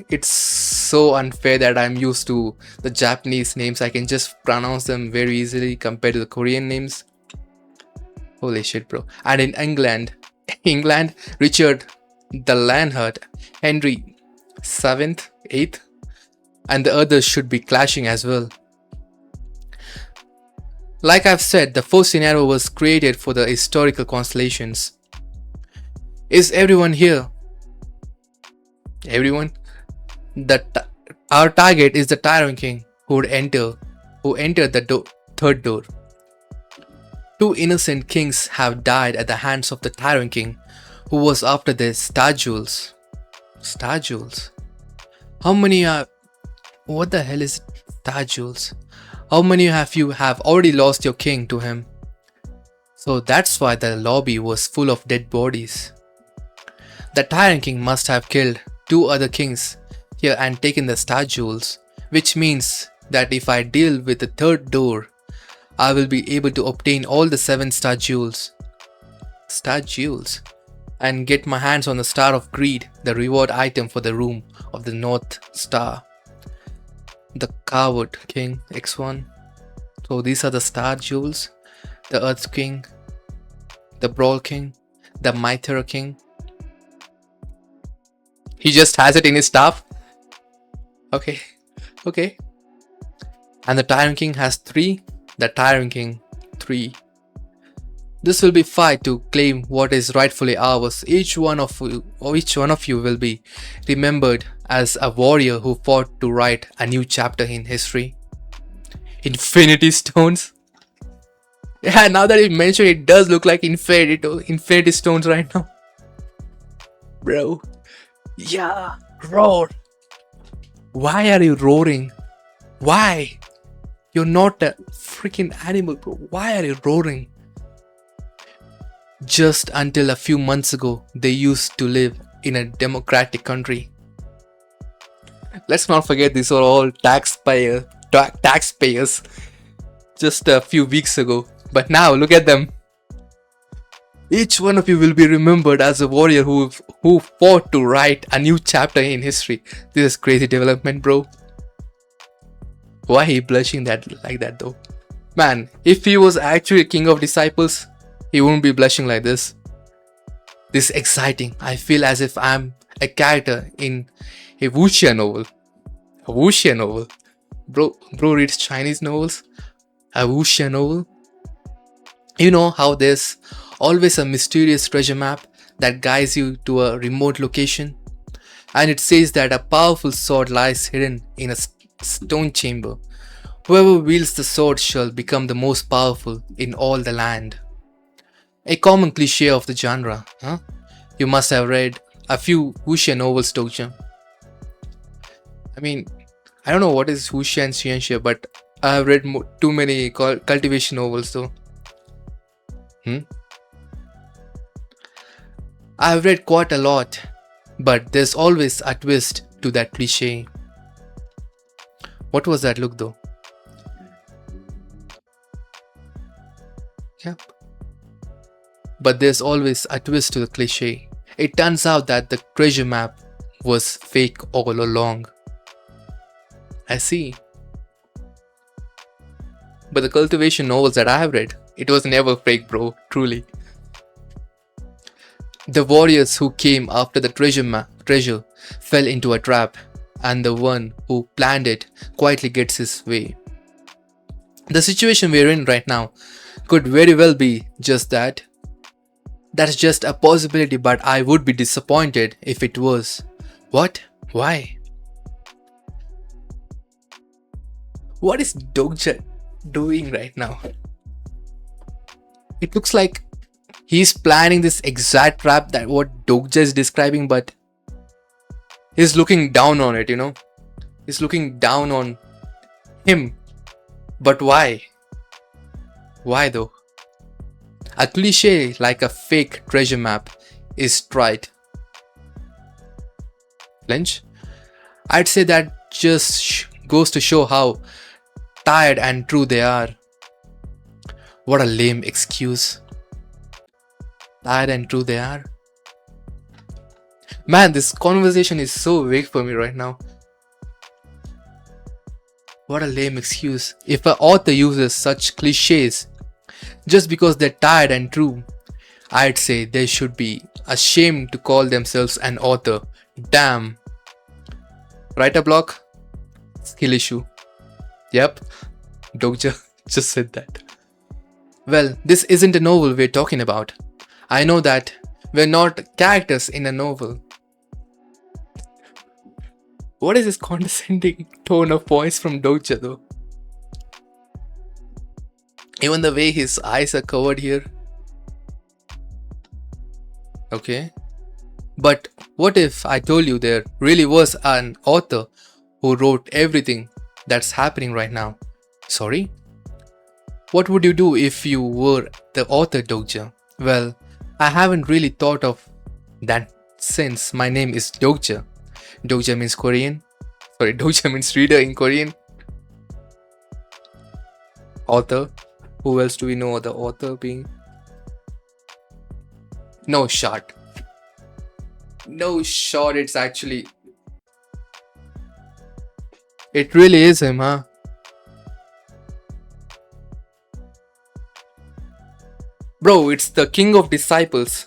it's so unfair that I'm used to the Japanese names. I can just pronounce them very easily compared to the Korean names. Holy shit, bro. And in England, Richard The Lanhart, Henry VII, 8th, and the others should be clashing as well. Like I've said, the first scenario was created for the historical constellations. Is everyone here? Everyone? Our target is the Tyrant King who entered the third door. 2 innocent kings have died at the hands of the Tyrant King, who was after their star jewels. Star jewels? How many are... What the hell is star jewels? How many of you have already lost your king to him? So that's why the lobby was full of dead bodies. The Tyrant King must have killed 2 other kings here and taken the star jewels, which means that if I deal with the third door, I will be able to obtain all the 7 star jewels. Star jewels. And get my hands on the Star of Greed, the reward item for the room of the North Star. The Coward King, X1. So these are the star jewels. The Earth King, the Brawl King, the Mithra King. He just has it in his staff. Okay. And the Tyrant King has 3. The Tyrant King, 3. This will be fight to claim what is rightfully ours. Each one of you will be remembered as a warrior who fought to write a new chapter in history. Infinity Stones. Yeah, now that you mention it, does look like Infinity Stones right now. Bro. Yeah, roar. Why are you roaring? Why? You're not a freaking animal, bro. Why are you roaring? Just until a few months ago, they used to live in a democratic country. Let's not forget these are all taxpayers just a few weeks ago. But now look at them. Each one of you will be remembered as a warrior who fought to write a new chapter in history. This is crazy development, bro. Why he blushing like that though? Man, if he was actually king of disciples, he wouldn't be blushing like this. This is exciting. I feel as if I'm a character in a wuxia novel. A wuxia novel. Bro reads Chinese novels. A wuxia novel. You know how there's always a mysterious treasure map that guides you to a remote location, and it says that a powerful sword lies hidden in a stone chamber. Whoever wields the sword shall become the most powerful in all the land. A common cliche of the genre, huh? You must have read a few wuxia novels, Dokja. I mean, I don't know what is wuxia and xianxia, but I have read too many cultivation novels though. I have read quite a lot, but there's always a twist to that cliche. What was that look though? Yep. But there's always a twist to the cliche. It turns out that the treasure map was fake all along. I see. But the cultivation novels that I have read, it was never fake, bro, truly. The warriors who came after the treasure fell into a trap, and the one who planned it quietly gets his way. The situation we're in right now could very well be just that. That's just a possibility, but I would be disappointed if it was. What? Why? What is Dokja doing right now? It looks like he's planning this exact trap that what Dokja is describing, but he's looking down on it, you know? He's looking down on him. But why? Why though? A cliche like a fake treasure map is tried. Flinch? I'd say that just goes to show how tired and true they are. What a lame excuse. Tired and true they are. Man, this conversation is so vague for me right now. What a lame excuse. If an author uses such cliches just because they're tired and true, I'd say there should be ashamed to call themselves an author. Damn. Writer block? Skill issue. Yep, Dokja just said that. Well, this isn't a novel we're talking about. I know that we're not characters in a novel. What is this condescending tone of voice from Dokja though? Even the way his eyes are covered here. Okay. But what if I told you there really was an author who wrote everything that's happening right now? Sorry? What would you do if you were the author, Dokja? Well, I haven't really thought of that since my name is Dokja. Dokja means Korean. Sorry, Dokja means reader in Korean. Author. Who else do we know the author being? No shot. No shot, it's actually... It really is him, huh? Bro, it's the king of disciples.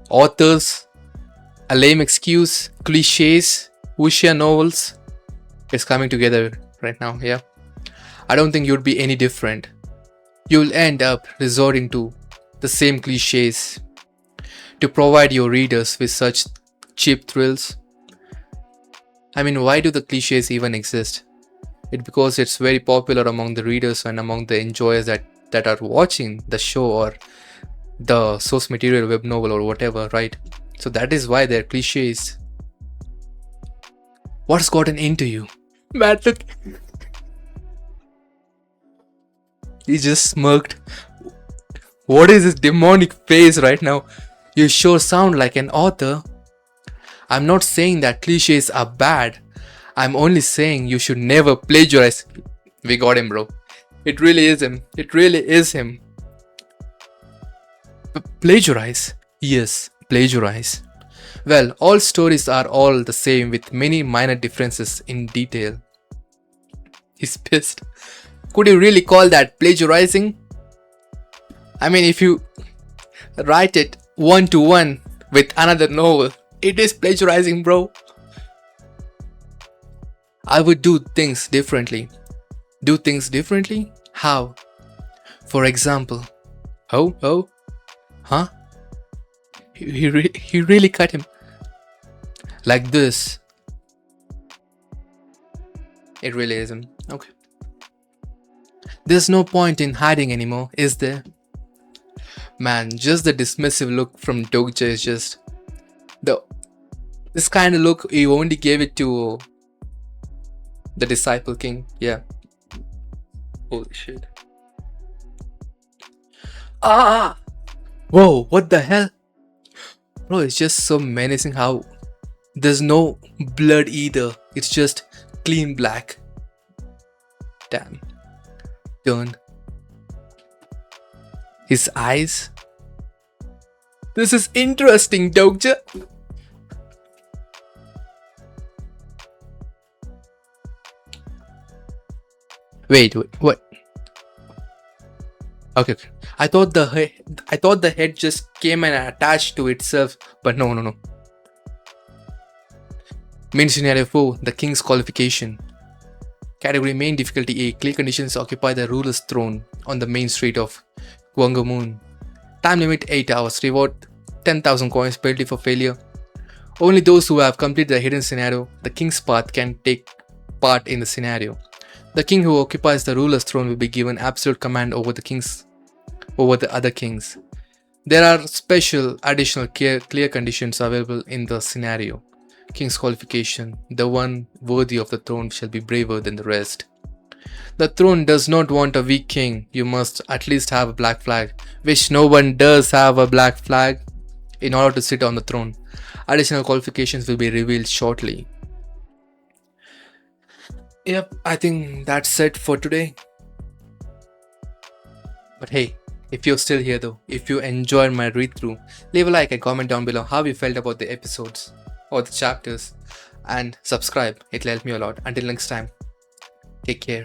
Authors, a lame excuse, cliches, wuxia novels. It's coming together right now, yeah. I don't think you'd be any different. You'll end up resorting to the same cliches to provide your readers with such cheap thrills. I mean, why do the cliches even exist? It's because it's very popular among the readers and among the enjoyers that are watching the show or the source material, web novel or whatever, right? So that is why they're cliches. What's gotten into you? Man, look. He just smirked. What is this demonic face right now? You sure sound like an author. I'm not saying that cliches are bad. I'm only saying you should never plagiarize. We got him, bro. It really is him. It really is him. Plagiarize? Yes, plagiarize. Well, all stories are all the same with many minor differences in detail. He's pissed. Could you really call that plagiarizing? I mean, if you write it one-to-one with another novel, it is plagiarizing, bro. I would do things differently. Do things differently? How? For example, oh, huh? He really cut him. Like this. It really isn't. Okay. There's no point in hiding anymore, is there? Man, just the dismissive look from Dokja is just... This kind of look, he only gave it to the Disciple King. Yeah. Holy shit. Ah! Whoa, what the hell? Bro, it's just so menacing how there's no blood either. It's just clean black. Damn. Turn. His eyes. This is interesting, Dokja. Wait, what? Okay. I thought the head just came and attached to itself, but no. Main scenario 4, the King's Qualification. Category Main Difficulty A. Clear conditions occupy the ruler's throne on the main street of Gwangamun. Time limit 8 hours. Reward 10,000 coins. Penalty for failure. Only those who have completed the hidden scenario, the King's Path, can take part in the scenario. The king who occupies the ruler's throne will be given absolute command over the other kings. There are special additional clear conditions available in the scenario. King's Qualification. The one worthy of the throne shall be braver than the rest. The throne does not want a weak king. You must at least have a black flag, which no one does have a black flag, in order to sit on the throne. Additional qualifications will be revealed shortly. Yep, I think that's it for today. But hey, if you're still here though, if you enjoyed my read through, leave a like and comment down below how you felt about the episodes or the chapters, and subscribe. It'll help me a lot. Until next time, take care.